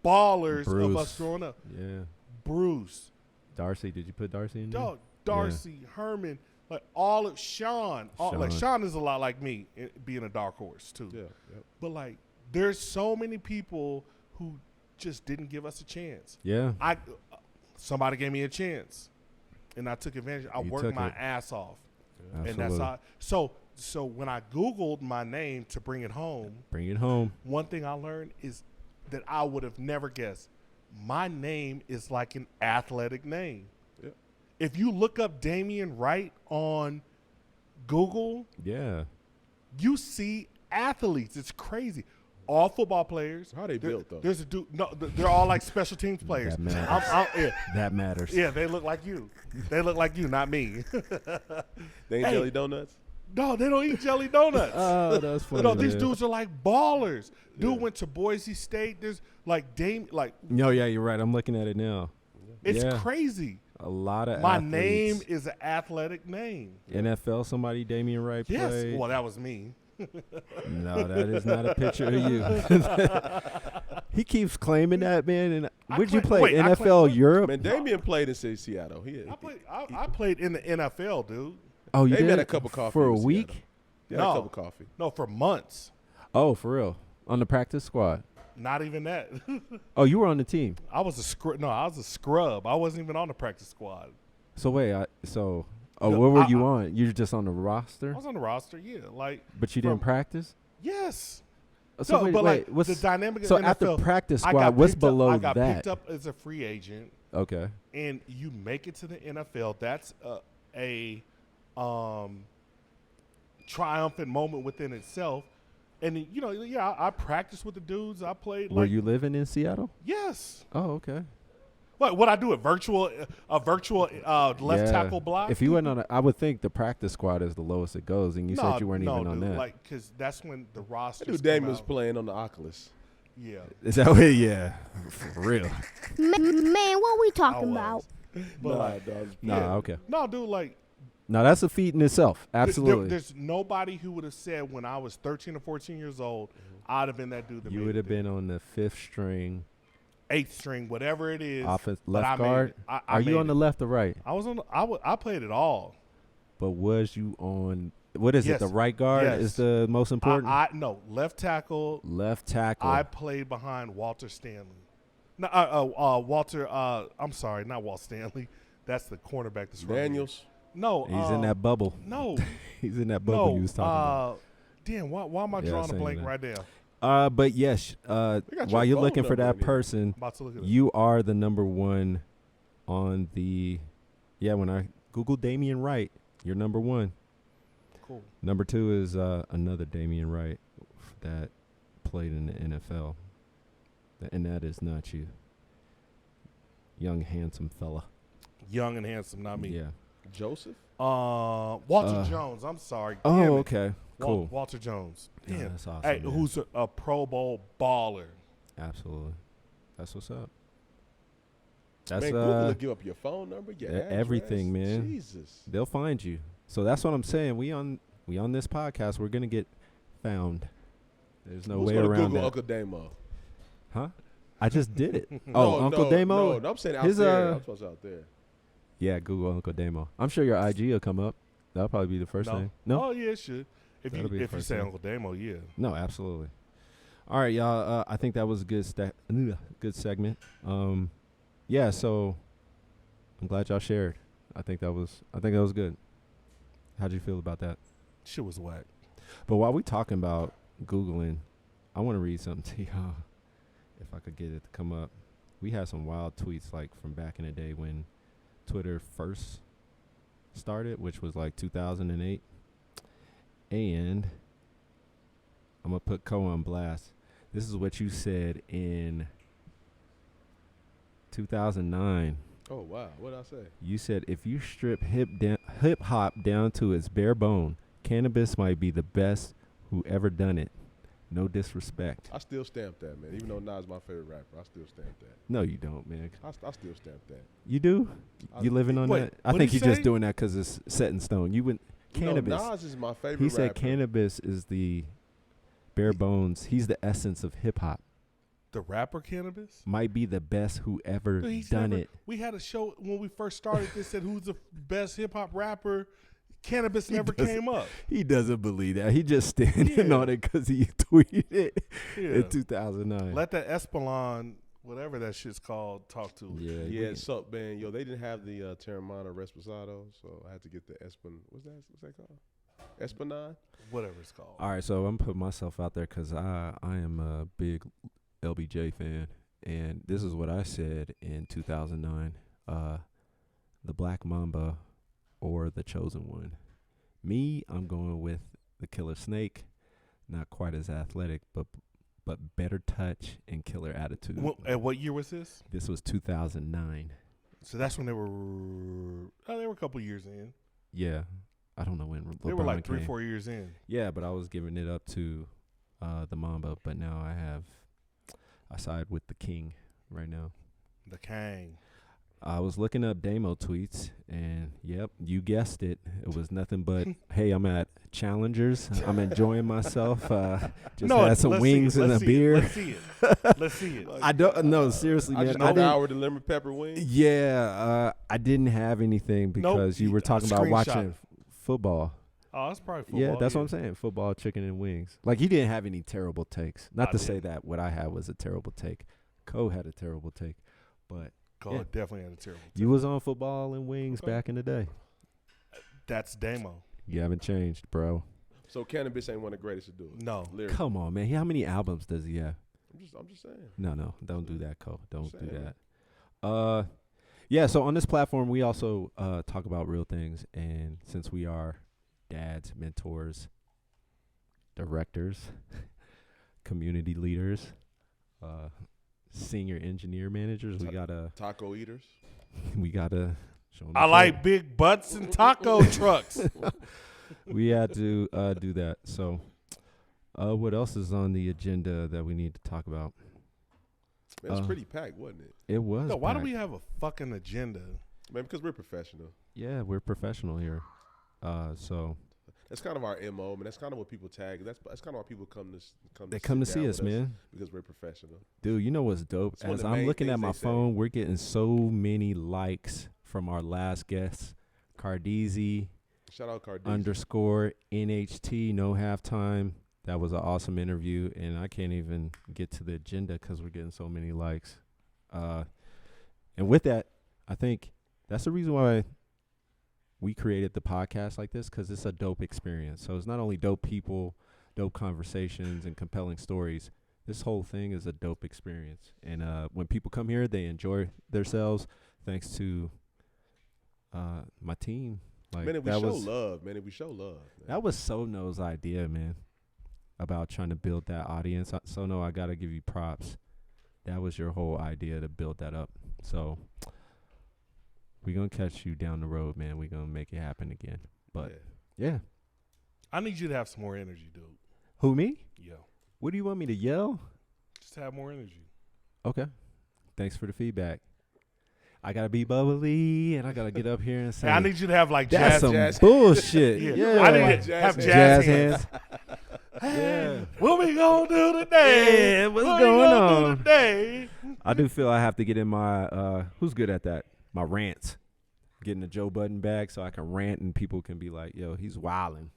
ballers Bruce. of us growing up. Yeah. Bruce. Darcy, did you put Darcy in there? Dog, Darcy, Herman, like all of Sean. Like Sean is a lot like me, being a dark horse too. Yeah. Yep. But like, there's so many people who just didn't give us a chance. Yeah. Somebody gave me a chance, and I took advantage. I worked my ass off, Absolutely. and that's how. So when I Googled my name to bring it home, one thing I learned is that I would have never guessed. My name is like an athletic name. Yep. If you look up Damian Wright on Google, yeah, you see athletes. It's crazy. All football players. How they built though? There's a dude. No, they're all like special teams players. That matters. Yeah. That matters. Yeah, they look like you. They look like you, not me. They ain't jelly donuts? No, they don't eat jelly donuts. Oh, that's funny. No, these dudes are like ballers. Dude went to Boise State. There's like No, yeah, you're right. I'm looking at it now. It's crazy. A lot of My athletes. name is an athletic name. NFL, somebody Damian Wright Yes. played. Well, that was me. No, that is not a picture of you. He keeps claiming that, man. And where'd you play? NFL Europe? Man, Damian played in Seattle. I played in the NFL, dude. Oh, you They did? had a cup of coffee for a in week? Seattle. They had a cup of coffee. No, for months. Oh, for real? On the practice squad? Not even that. Oh, you were on the team. I was a scrub. I wasn't even on the practice squad. So wait, what were you on? You were just on the I roster? was on the roster, yeah. Like, But you didn't practice? yes. So No, but wait, the dynamic of so the after NFL, practice I squad, got what's picked up- below I got that? picked up as a free agent, Okay. and you make it to the NFL. That's a triumphant moment within itself. And I practiced with the dudes. I played. Were you living in Seattle? Yes. Oh, okay. What I do a virtual left tackle block? If you went on, I would think the practice squad is the lowest it goes, and you said you weren't even on dude, that. Like, because that's when the roster. Dude, Damian was playing on the Oculus. Yeah. Is that what? Yeah, for real. Man, what we talking about? But Okay. No, dude, like. No, that's a feat in itself. Absolutely. There's nobody who would have said when I was 13 or 14 years old, I'd have been that dude. You would have been on the 5th string. 8th string, whatever it is. Offense, left guard. Are you on the left or right? I was on. I played it all. But was you on? What is it? The right guard Yes. is the most important. No, left tackle. Left tackle. I played behind Walter Stanley. No, Walter. I'm sorry, not Walt Stanley. That's the cornerback. That's Daniels. No, he's in that bubble. No, he's in that bubble you was talking about. Damn, why am I drawing a blank right now? But yes, while you're looking for that person, I'm about to look at you are the number one on the. Yeah, when I Google Damian Wright, you're number one. Cool. Number 2 is another Damian Wright that played in the NFL, and that is not you. Young, handsome fella. Young and handsome, not me. Yeah. Joseph? Walter Jones. I'm sorry. Oh, Damn it. okay. Cool. Walter Jones. Yeah, Damn. that's awesome. Hey, man. who's a Pro Bowl baller? Absolutely. That's what's up. That's Man, Google will give up your phone number, your address. Everything, man. Jesus. They'll find you. So that's what I'm saying. We on this podcast, we're gonna get found. There's no way around Google that. Uncle Damo? Huh? I just did it. Uncle Damo? No, I'm saying out there. I'm supposed to out there. Yeah, Google Uncle Damo. I'm sure your IG will come up. That'll probably be the first thing. No? Oh yeah, it should. If you say thing. Uncle Damo, yeah. No, absolutely. All right, y'all. I think that was a good segment. Yeah. So I'm glad y'all shared. I think that was good. How'd you feel about that? Shit was whack. But while we talking about Googling, I want to read something to y'all. If I could get it to come up. We had some wild tweets like from back in the day when Twitter first started, which was like 2008. And I'm gonna put Ko on blast. This is what you said in 2009. Oh wow, what did I say? You said if you strip hip hop down to its bare bone, cannabis might be the best who ever done it. No disrespect. I still stamp that, man. Even though Nas my favorite rapper, I still stamp that. No, you don't, man. I still stamp that. You do? You living on Wait, that? I what'd think he you're just say? doing that because it's set in stone. You wouldn't. Cannabis. No, Nas is my favorite He rapper. said cannabis is the bare bones. He's the essence of hip hop. The rapper Cannabis? Might be the best who ever Dude, he's done never- it. We had a show when we first started that said who's the best hip hop rapper. Cannabis never doesn't- came up. He doesn't believe that. He just standing Yeah. on it because he tweeted it Yeah. in 2009. Let that Espelon, whatever that shit's called, talk to it. Yeah, so man, yo, they didn't have the Terramana Resposado, so I had to get the what's that called? Espanade? Whatever it's called. All right, so I'm putting myself out there because I am a big LBJ fan, and this is what I said in 2009: the Black Mamba or the Chosen One. Me, I'm going with the Killer Snake. Not quite as athletic, but better touch and killer attitude. And what year was this? This was 2009. So that's when they were a couple years in. Yeah, I don't know when LeBron They were like came. 3-4 years in. Yeah, but I was giving it up to the Mamba, but now I side with the King right now. The Cain. I was looking up Damo tweets, and yep, you guessed it. It was nothing but, hey, I'm at Challengers. I'm enjoying myself. Just had some let's wings see it. and a Let's see beer. It. Let's see it. Let's see it. I don't know, seriously, I man. just I didn't, devoured the lemon pepper wings. yeah, I didn't have anything because you were talking about Screenshot watching it. football. Oh, that's probably football. Yeah, that's what I'm saying. Football, chicken, and wings. Like, he didn't have any terrible takes. Not I to did. say that what I had was a terrible take. Ko had a terrible take. But God, yeah. definitely had a terrible. you was on football and wings Okay. back in the day. That's Damo. You haven't changed, bro. So cannabis ain't one of the greatest to do it. No. Lyrically. Come on, man. How many albums does he have? I'm just saying. No. Don't do that, Ko. Don't do Saying. that. Yeah, so on this platform, we also talk about real things. And since we are dads, mentors, directors, community leaders, senior engineer managers, we gotta Taco eaters. show 'em I the like show. big butts and taco trucks. We had to do that. So what else is on the agenda that we need to talk about? Man, it's pretty packed, wasn't it? It was No, why do packed. we have a fucking agenda? Man, because we're professional. Yeah, we're professional here. So That's kind of our MO, man. That's kind of what people tag. That's kind of why people come they to come to sit see down us, with man. because we're professional. Dude, you know what's dope? It's one of As the I'm main looking at things my they say. phone, we're getting so many likes from our last guest, Cardeezy Shout out Cardi. _ NHT, no halftime. That was an awesome interview, and I can't even get to the agenda because we're getting so many likes. And with that, I think that's the reason why we created the podcast like this, because it's a dope experience. So it's not only dope people, dope conversations, and compelling stories. This whole thing is a dope experience. And when people come here, they enjoy themselves thanks to my team. Like, Man, if we that show was love, man. If we show love. Man. that was Sono's idea, man, about trying to build that audience. Sono, I got to give you props. That was your whole idea to build that up. So we're going to catch you down the road, man. We're going to make it happen again. But, yeah. I need you to have some more energy, dude. Who, me? Yeah. What do you want me to yell? Just have more energy. Okay. Thanks for the feedback. I got to be bubbly, and I got to get up here and say, Hey, I need you to have like that's jazz. some bullshit. Yeah. Yeah. I need to Jazz have hands. jazz, Jazz hands. hands. Hey, Yeah. what we gonna do today? Yeah, what's What we going gonna do on? today? I do feel I have to get in my who's good at that? My rants. Getting the Joe Budden bag so I can rant and people can be like, yo, he's wilding.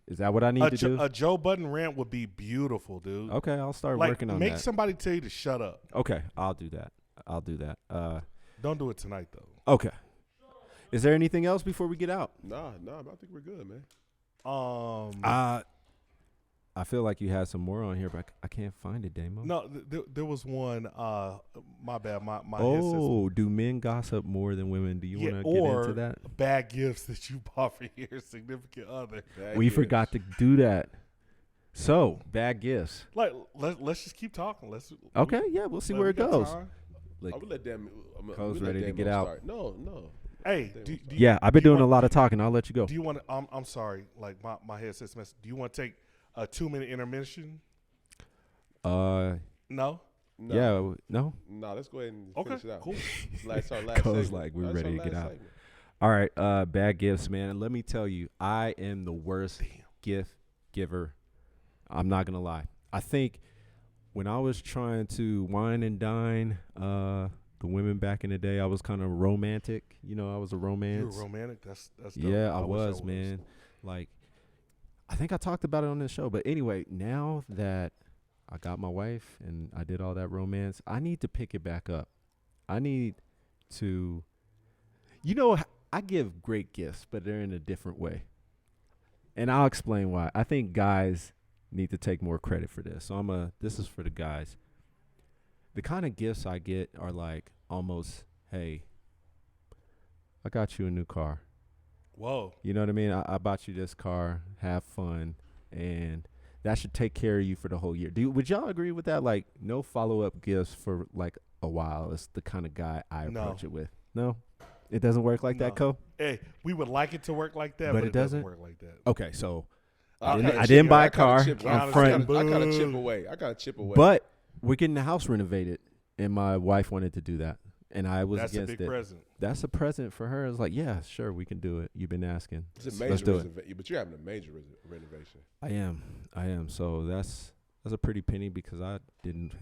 Is that what I need to do? A Joe Budden rant would be beautiful, dude. Okay, I'll start Like, working on make that. somebody tell you to shut up. Okay, I'll do that. Don't do it tonight, though. Okay. Is there anything else before we get out? Nah, I think we're good, man. I feel like you had some more on here, but I can't find it, Damo. No, there was one. My bad. My Oh, do men gossip more than women? Do you want to get into that? Bad gifts that you bought for your significant other. Bad We gifts. forgot to do that. So, bad gifts. Like, let's just keep talking. Okay, yeah, we'll see where it we got goes. time. Like, I would let them. Cole's ready to get out. Start. No. Hey, yeah, I've been doing a lot of talking. I'll let you go. Do you want to? I'm sorry. Like my headset's messed. Do you want to take a 2-minute intermission? No. No. Yeah, no. No, let's go ahead and Okay. finish it out. Cool. Last Cole's segment. like, we're That's ready our to get last out. segment. All right, bad gifts, man. And let me tell you, I am the worst gift giver. I'm not gonna lie. I think when I was trying to wine and dine the women back in the day, I was kind of romantic. You know, I was a romance. You were romantic. That's dope. Yeah, I wish was, man. Like, I think I talked about it on this show. But anyway, now that I got my wife and I did all that romance, I need to pick it back up. I need to, you know, I give great gifts, but they're in a different way. And I'll explain why. I think guys need to take more credit for this. So this is for the guys. The kind of gifts I get are like almost, hey, I got you a new car. Whoa. You know what I mean? I bought you this car. Have fun. And that should take care of you for the whole year. Would y'all agree with that? Like, no follow-up gifts for like a while. It's the kind of guy I approach it with. No? It doesn't work like that, Cole? Hey, we would like it to work like that, But but it doesn't work like that. Okay, so I I didn't buy a car. I'm fronting. I got to chip away. I But we're getting the house renovated, and my wife wanted to do that, and I was That's against a big present. That's a present for her. I was like, yeah, sure, we can do it. You've been asking. It's a Let's major do it. but you're having a major renovation. I am. So that's a pretty penny because I didn't,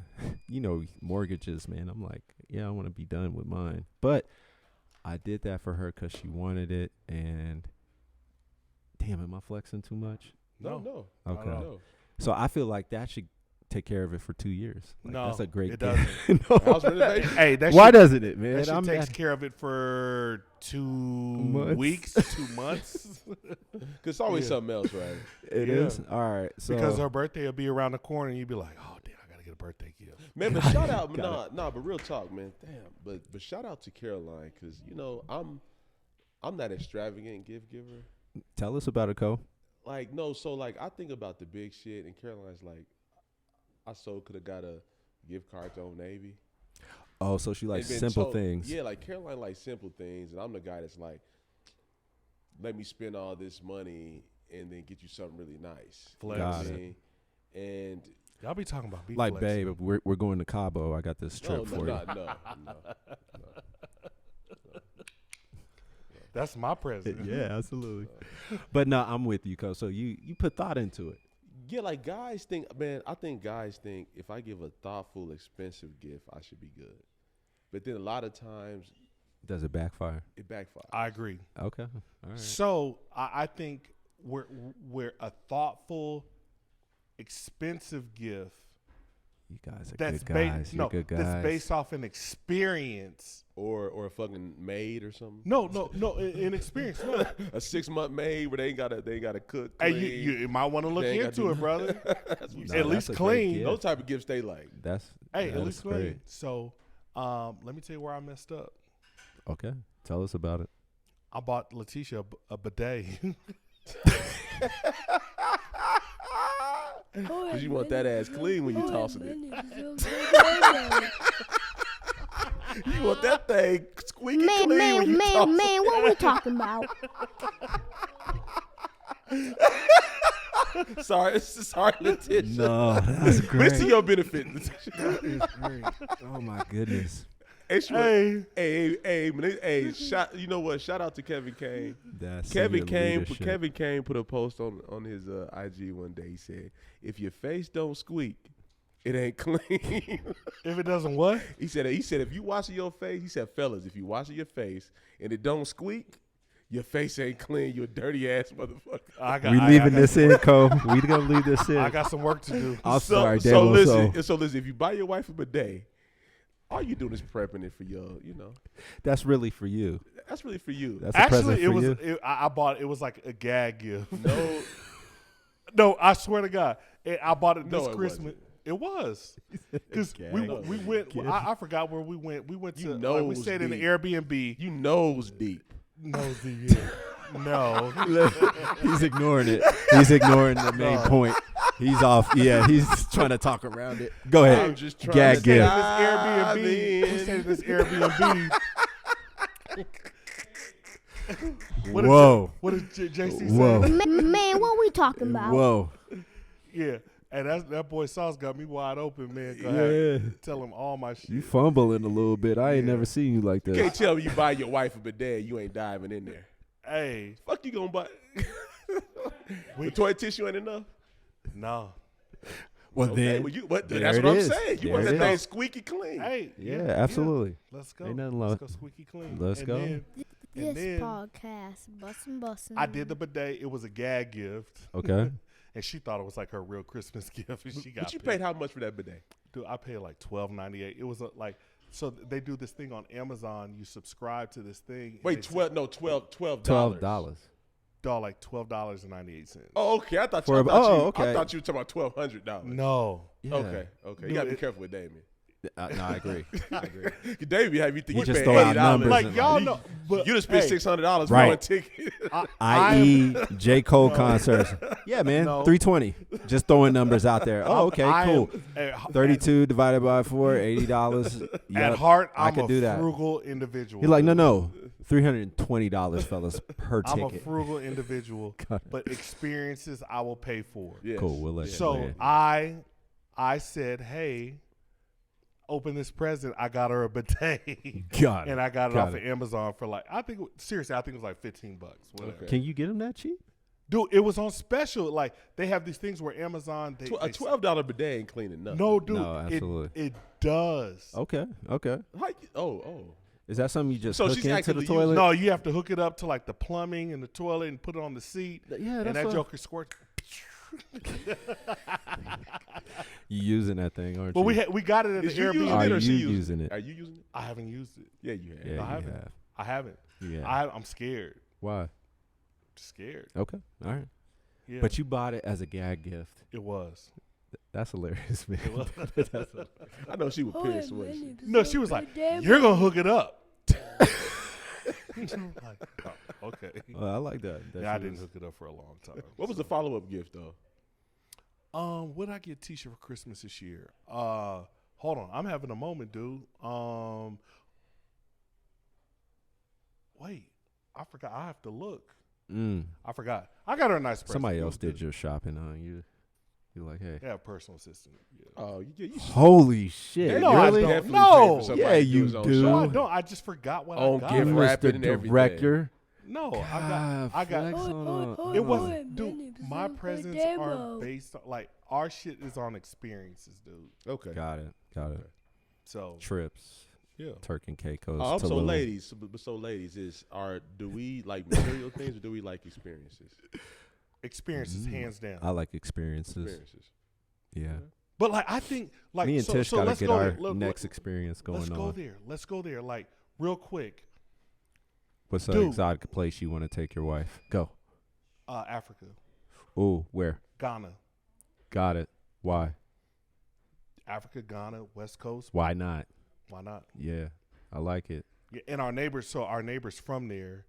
mortgages, man. I'm like, yeah, I want to be done with mine. But I did that for her because she wanted it. And damn, am I flexing too much? No. Okay. No. So I feel like that should take care of it for 2 years. Like, No, that's a great it gift. doesn't. House renovation? Hey, Why doesn't it, man? That shit I'm takes mad. care of it for 2 Months. weeks, 2 months. Because it's always something else, right? It is? All right. So Because her birthday will be around the corner, and you'd be like, "Oh, damn, I gotta get a birthday gift." Man, but shout out, but real talk, man. Damn, but shout out to Caroline because I'm not extravagant gift giver. tell us about it, Cole. Like no, so like I think about the big shit, and Caroline's like, I could have got a gift card to Old Navy. Oh, so she likes And been simple told- things. Yeah, like Caroline likes simple things, and I'm the guy that's like, let me spend all this money and then get you something really nice. Flex. You know what Got I it. mean? And Y'all be talking about beef Like, flexing. babe, we're going to Cabo. I got this trip for you. no. That's my present. Yeah, absolutely. But no, I'm with you, Cole. So you put thought into it. Yeah, like guys think, man, I think guys think if I give a thoughtful, expensive gift, I should be good. But then a lot of times Does it backfire? it backfires. I agree. Okay. All right. So I think we're a thoughtful, expensive gift You guys are that's good guys. You're good guys. that's based off an experience. Or a fucking maid or something. No, an experience. No. A 6-month maid where they ain't gotta cook. Hey, Clean. you might want to look They ain't gotta into do it, brother. No, At least that's a great clean. gift. Those type of gifts they like. That's Hey, that at least is clean. great. So, let me tell you where I messed up. Okay. Tell us about it. I bought Letitia a bidet. Cause you want that ass clean when you tossing it. You want that thing squeaky clean when you tossing Man, what we talking about? it. Sorry, Letitia. No, that's But it's to your benefit. That is great. Oh my goodness. Hey, you know what? Shout out to Kevin Cain. That's Kevin senior Cain leadership. put a post on his IG one day. He said, "If your face don't squeak, it ain't clean." If it doesn't what? He said if you washing your face, he said, fellas, if you washing your face and it don't squeak, your face ain't clean. You a dirty ass motherfucker. We leaving this in, Cole. We gonna leave this in. I got some work to do. I'm sorry, So Damo. listen, if you buy your wife a bidet, all you doing is prepping it for That's really for you. that's really for you. That's a present Actually, for you. I bought it. It was like a gag gift. No, No, I swear to God, I bought it this No, it Christmas. It was because gag we went. gift. I forgot where we went. We went You to. nose we stayed in the deep. Airbnb. you nose deep. Nosy. No. He's ignoring it. He's ignoring the main point. He's off. Yeah, he's trying to talk around it. Go ahead. I'm just trying Gag to gift. This Airbnb. This Airbnb. Whoa. What did JC Whoa. say? Man, what we talking about? Whoa. Yeah. And that boy Sauce got me wide open, man. Go Yeah. ahead. Tell him all my shit. You fumbling a little bit. I ain't Yeah. never seen you like You that. can't tell me you buy your wife a bidet, you ain't diving in there. Hey. Fuck you gonna buy? The toilet tissue ain't enough. No. Well, Okay, then. well, that's there what it I'm is. saying. You There want it that thing is. squeaky clean. Hey. Yeah, absolutely. Let's go. Ain't nothing Let's like- go squeaky clean. Let's And go. then This then- podcast, bussin'. I did the bidet. It was a gag gift. Okay. And she thought it was like her real Christmas gift. And she got But you pissed. paid how much for that bidet? Dude, I paid like $12.98. It was like, so they do this thing on Amazon. You subscribe to this thing. and Wait, they $12. $12. Dog, like $12.98. Oh, okay. I thought For you. a- I thought you. okay. I thought you were talking about $1,200. No. Yeah. Okay. You Dude, gotta be it- careful with Damien. No, I agree. I agree. Damien have you think You you just paid throw out $80. numbers Like, and y'all like- know. But, You just spent hey, $600 for Right. one ticket. I.e. J. Cole concerts. Yeah, man. No. 320. Just throwing numbers out there. Oh, okay, cool. 32 divided by 4, $80. At Yep, heart, I I'm could a do that. frugal individual. He's like, no. $320, fellas, per I'm a ticket. frugal individual, Got it. but experiences I will pay for. Yes. Cool, we'll let you So know. I said, hey, open this present. I got her a bidet. Got it. And I got it Got off it. of Amazon for like, seriously, I think it was like $15. Whatever. Okay. Can you get him that cheap? Dude, it was on special. Like, they have these things where Amazon, they A $12 bidet ain't cleaning nothing. No, dude. No, absolutely. It does. Okay. How you- oh. Is that something you just So hook she's into the actively toilet? No, you have to hook it up to like the plumbing and the toilet and put it on the seat. Yeah, and that's that what- joker squirts. You using that thing, aren't But you? we got it at Is the you using Airbnb. Are it or she you using using it? Are you using it? I haven't used it. Yeah, you have. Yeah, No, I you haven't. have. I haven't. Yeah. I'm scared. Why? Scared. Okay. All right. Yeah. But you bought it as a gag gift. it was. That's hilarious, man. It was. That's hilarious. I know she was pissed, wasn't she? No, she was like, "You're gonna hook it up." Like, oh, okay. I like that. Yeah, I didn't hook it up for a long time. What was the follow-up gift, though? What did I get Tisha for Christmas this year? Hold on, I'm having a moment, dude. Wait, I forgot. I have to look. I forgot. I got her a nice present. Somebody It else was did good. your shopping, huh? You're like, hey. Yeah, a personal assistant. Yeah. Oh, yeah, you should. Holy shit. No, I really? don't. Definitely No. pay for somebody Yeah, to do you his own do. No, I shopping. don't. I just forgot what On I got. gift her. wrap. Mr. and everything. Director. No, God, I got. flex on It Oh, was, dude. My presents are based on like our shit is on experiences, dude. Okay. Got it. So Trips. yeah. Turk and Caicos. So Tulum. ladies, do we like material things or do we like experiences? Experiences, hands down. I like experiences. Experiences. Yeah. But like I think like Me and so, Tish so got to let's get go our there. Look, next experience going let's on. go there. Let's go there. Like real quick. What's an Dude. exotic place you want to take your wife? Go. Africa, Ooh, where? Ghana, Got it. Why? Africa, Ghana, West Coast. Why not? Why not? Yeah, I like it. Yeah, and our neighbors. So our neighbors from there,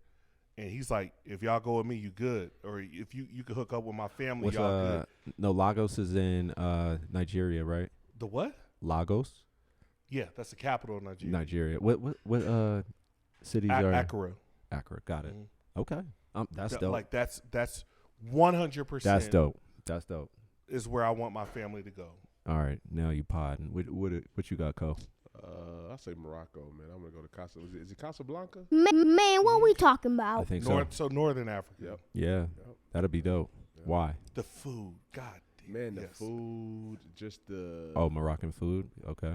and he's like, if y'all go with me, you good. Or if you could hook up with my family, What's y'all good. no, Lagos is in Nigeria, right? The what? Lagos, Yeah, that's the capital of Nigeria. Nigeria. What cities are Accra. Accra? Got it. Mhm. Okay. That's Th- dope. Like that's 100%. That's dope. That's dope. Is where I want my family to go. All right, now you podding. What you got, Cole? I say Morocco, man. I'm gonna go to Casa. Is it Casablanca? Man, what we talking I about? think So northern Africa. Yep. Yeah, Yep. that'd be dope. Yeah. Why? The food, God damn. Man, the yes. food, just the Oh, Moroccan food. Okay,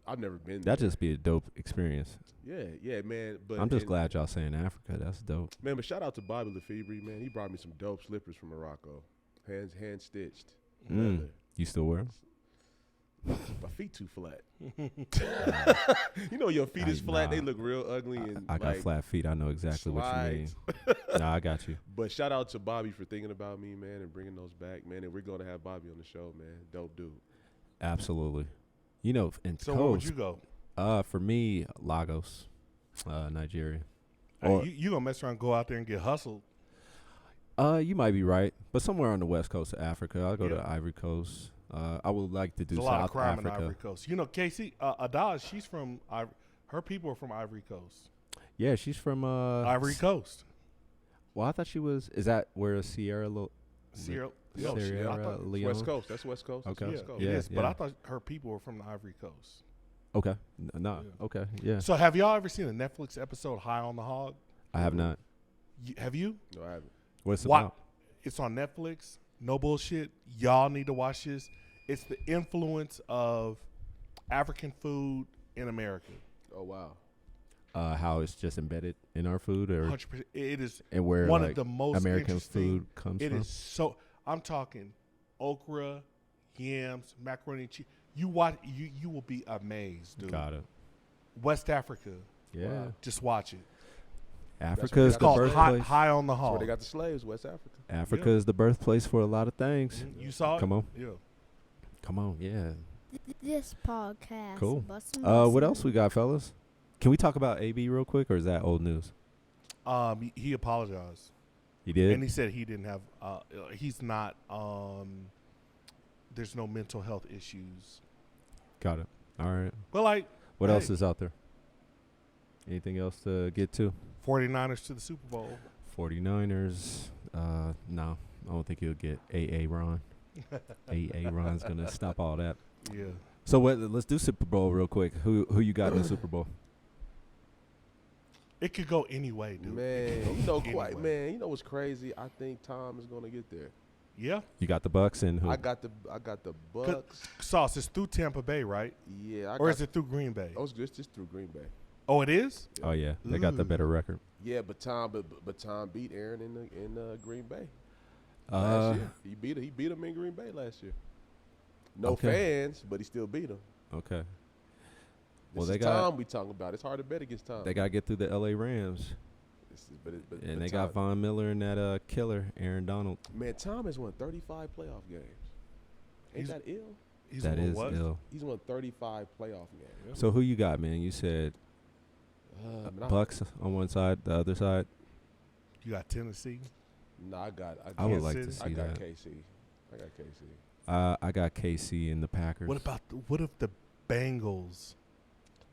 I've never been that'd there. just be a dope experience. Yeah, man. But I'm just and- glad y'all saying Africa. That's dope. Man, but shout out to Bobby Lefebvre, man. He brought me some dope slippers from Morocco, hand stitched. leather. You still wear 'em? My feet too flat. You know your feet is flat; they nah. look real ugly and I got like, flat feet. I know exactly what you mean. slides. Nah, I got you. But shout out to Bobby for thinking about me, man, and bringing those back, man. And we're gonna have Bobby on the show, man. Dope dude. Absolutely. You know, in So where would you go? for me, Lagos, Nigeria. Hey, Or- you gonna mess around and go out there and get hustled. You might be right, but somewhere on the west coast of Africa. I'll go Yeah. to Ivory Coast. I would like to do There's a lot of South crime in Africa. Ivory Coast. You know, Casey Adaz, she's from her people are from Ivory Coast. Yeah, she's from Ivory Coast. Well, I thought she was. Is that where Sierra Sierra. Yeah, No, Sierra I thought, Leone? West Coast. That's West Coast. That's Okay. West Coast. it Yeah, is, but yeah. I thought her people were from the Ivory Coast. Okay. No. Yeah. Okay. Yeah. So, have y'all ever seen a Netflix episode High on the Hog? I have not. Have you? No, I haven't. What's it Why- about? It's on Netflix. No bullshit. Y'all need to watch this. It's the influence of African food in America. Oh wow. How it's just embedded in our food, or 100%. It is and where one like, of the most American interesting. food comes It from. is so. I'm talking okra, yams, macaroni and cheese. You watch. You will be amazed, dude. Got it. West Africa. Yeah. Wow. Just watch it. Africa where is It's the called birthplace. High on the That's where Hog. they got the slaves, West Africa. Africa is the birthplace for a lot of things. You saw it? Come on. Yeah. Come on. Yeah. This podcast. Cool. Bussin' What bussin'. else we got, fellas? Can we talk about AB real quick, or is that old news? He apologized. He did. And he said he didn't have. He's not. There's no mental health issues. Got it. All right. But like, What hey, else is out there? Anything else to get to? 49ers to the Super Bowl. 49ers. No, I don't think he'll get AA Ron. AA Ron's gonna stop all that. Yeah. So let's do Super Bowl real quick. Who you got in the Super Bowl? It could go any way, dude. It could Man, go you know, any way. man, you know what's crazy? I think Tom is gonna get there. Yeah. You got the Bucks and who? I got the Bucks. Sauce is through Tampa Bay, right? Yeah, Or is it through Green Bay? I was just through Green Bay. Oh, it is? Oh yeah, they got the Ooh. better record. Yeah, but Tom beat Aaron in Green Bay Uh, last year. He beat him in Green Bay last year. No Okay. fans, but he still beat him. Okay. This Well, is they got- Tom we talking about. It's hard to bet against Tom. They got to get through the LA Rams, but and they Tom, got Von Miller and that killer Aaron Donald. Man, Tom has won 35 playoff games. Ain't He's- that ill? He's That won is what? ill. He's won 35 playoff games. So who you got, man? You said Man, Bucks on one side, the other side. You got Tennessee. No, I got. I would Kansas like to City. I see got that. KC. I got KC. I got KC and the Packers. What if the Bengals?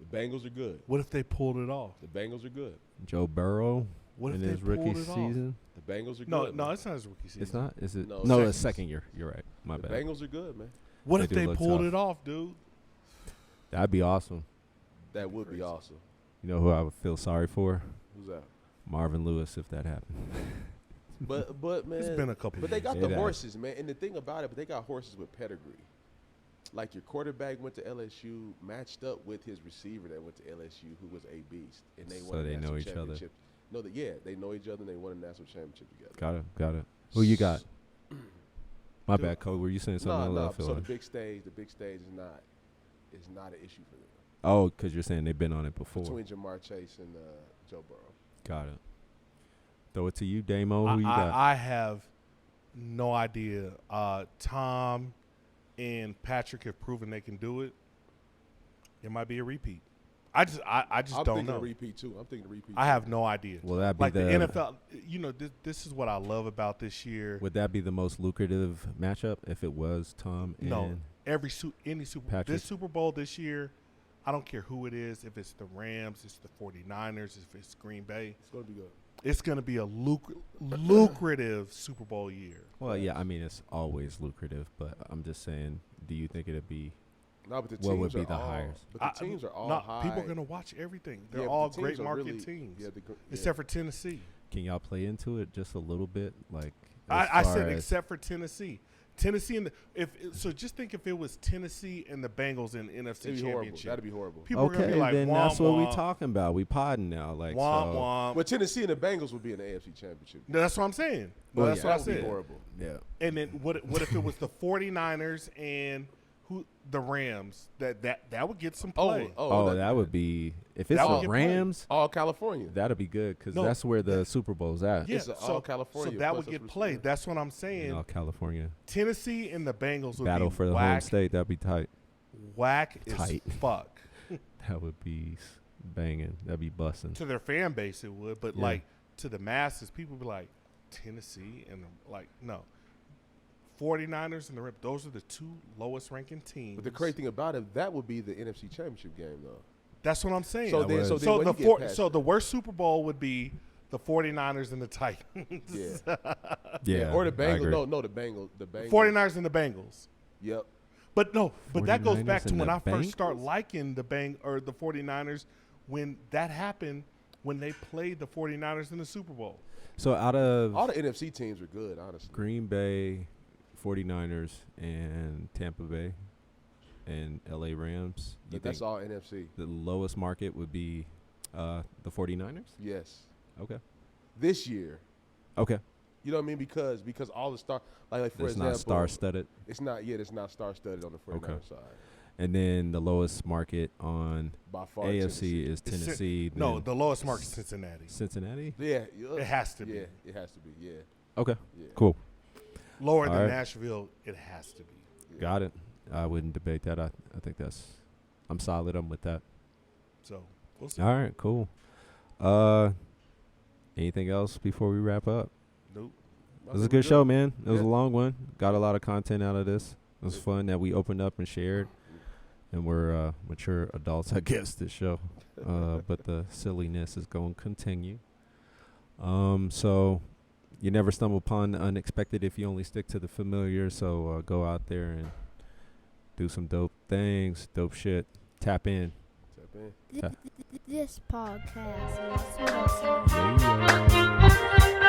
The Bengals are good. What if they pulled it off? The Bengals are good. Joe Burrow What in if they his pulled rookie it off? season? The Bengals are No, good. no, man. it's not his rookie season. It's not. Is it? No, No, second. it's second year. You're right. My The bad. Bengals are good, man. What They if do they look pulled tough. it off, dude? That'd be awesome. That would be awesome. You know who I would feel sorry for? Who's that? Marvin Lewis, if that happened. But man, It's been a couple But they years. got It the has. horses, man. And the thing about it, but they got horses with pedigree. Like your quarterback went to LSU, matched up with his receiver that went to LSU, who was a beast, and they So won a they know national each other. championship. No, they know each other, and they won a national championship together. Got it. Who you got? My Dude, bad, Cole. Were you saying something? No, I feel so like- the big stage is not an issue for them. Oh, because you're saying they've been on it before. Between Jamar Chase and Joe Burrow. Got it. Throw it to you, Damo. Who you got? I have no idea. Tom and Patrick have proven they can do it. It might be a repeat. I just I'm don't thinking know. a repeat too. I'm thinking a repeat. I have no idea. Will that be Like the the NFL, you know, this is what I love about this year. Would that be the most lucrative matchup if it was Tom and No, any Super Patrick? this Super Bowl this year, I don't care who it is. If it's the Rams, it's the 49ers, if it's Green Bay, It's gonna be good. it's going to be a lucrative Super Bowl year. Well, yeah, I mean it's always lucrative, but I'm just saying, do you think it'd be? No, but the What would teams be are the all, highest? But the teams are all no, high. people are going to watch everything. They're Yeah, but all the teams great are market really- teams, yeah, except for Tennessee. Can y'all play into it just a little bit, like? I as said far as- except for Tennessee. Tennessee and just think if it was Tennessee and the Bengals in NFC It'd be horrible. Championship. That'd be horrible. People are going to Okay, be like, then womp, that's what we womp, talking about. We podding now, like womp, so. womp. But Tennessee and the Bengals would be in the AFC Championship. No, that's what I'm saying. No, Well, that's yeah, what I That would be said. horrible. Yeah. And then what if it was the 49ers and the Rams? That would get some play. Oh, that would be if it's That would the get played. Rams. all California. That'd be good because No, that's where the Super Bowl's at. Yeah, It's all California So that plus would us get played. receivers. That's what I'm saying. You know, California Tennessee and the Bengals would battle be for the home whack, state. That'd be tight. whack Tight. as fuck. That would be banging. That'd be busting. To their fan base, it would. But Yeah. like to the masses, people be like, Tennessee and no. 49ers and the Rams, those are the two lowest ranking teams. But the crazy thing about it, that would be the NFC Championship game, though. That's what I'm saying. So then when you get past the worst Super Bowl would be the 49ers and the Titans. Yeah. Or the I Bengals. agree. No, the Bengals. The Bengals. 49ers and the Bengals. Yep. But that goes 49ers back to and when the I first Bengals? started liking the 49ers when that happened when they played the 49ers in the Super Bowl. So out of All the NFC teams are good, honestly. Green Bay, 49ers, and Tampa Bay, and LA Rams, you But that's think all NFC. the lowest market would be the 49ers? Yes. Okay. This year. Okay. You know what I mean? Because all the star, like for It's example, not star-studded. It's not star-studded on the 49ers Okay. side. And then the lowest market on By far, AFC is It's Tennessee. No, then the lowest mark is Cincinnati. Cincinnati? Yeah, It has to be. Yeah, it has to be. Yeah, Okay, yeah. cool. Lower All than right. Nashville, it has to be. Yeah. Got it. I wouldn't debate that. I think I'm solid. I'm with that. So we'll see. All right, cool. Anything else before we wrap up? Nope. It was a good show, man. It was a Yeah. long one. Got a lot of content out of this. It was fun that we opened up and shared. And we're mature adults, I guess, this show. But the silliness is going to continue. So you never stumble upon the unexpected if you only stick to the familiar. So go out there and do some dope things, dope shit. Tap in. Tap in. This podcast is sponsored. Yeah.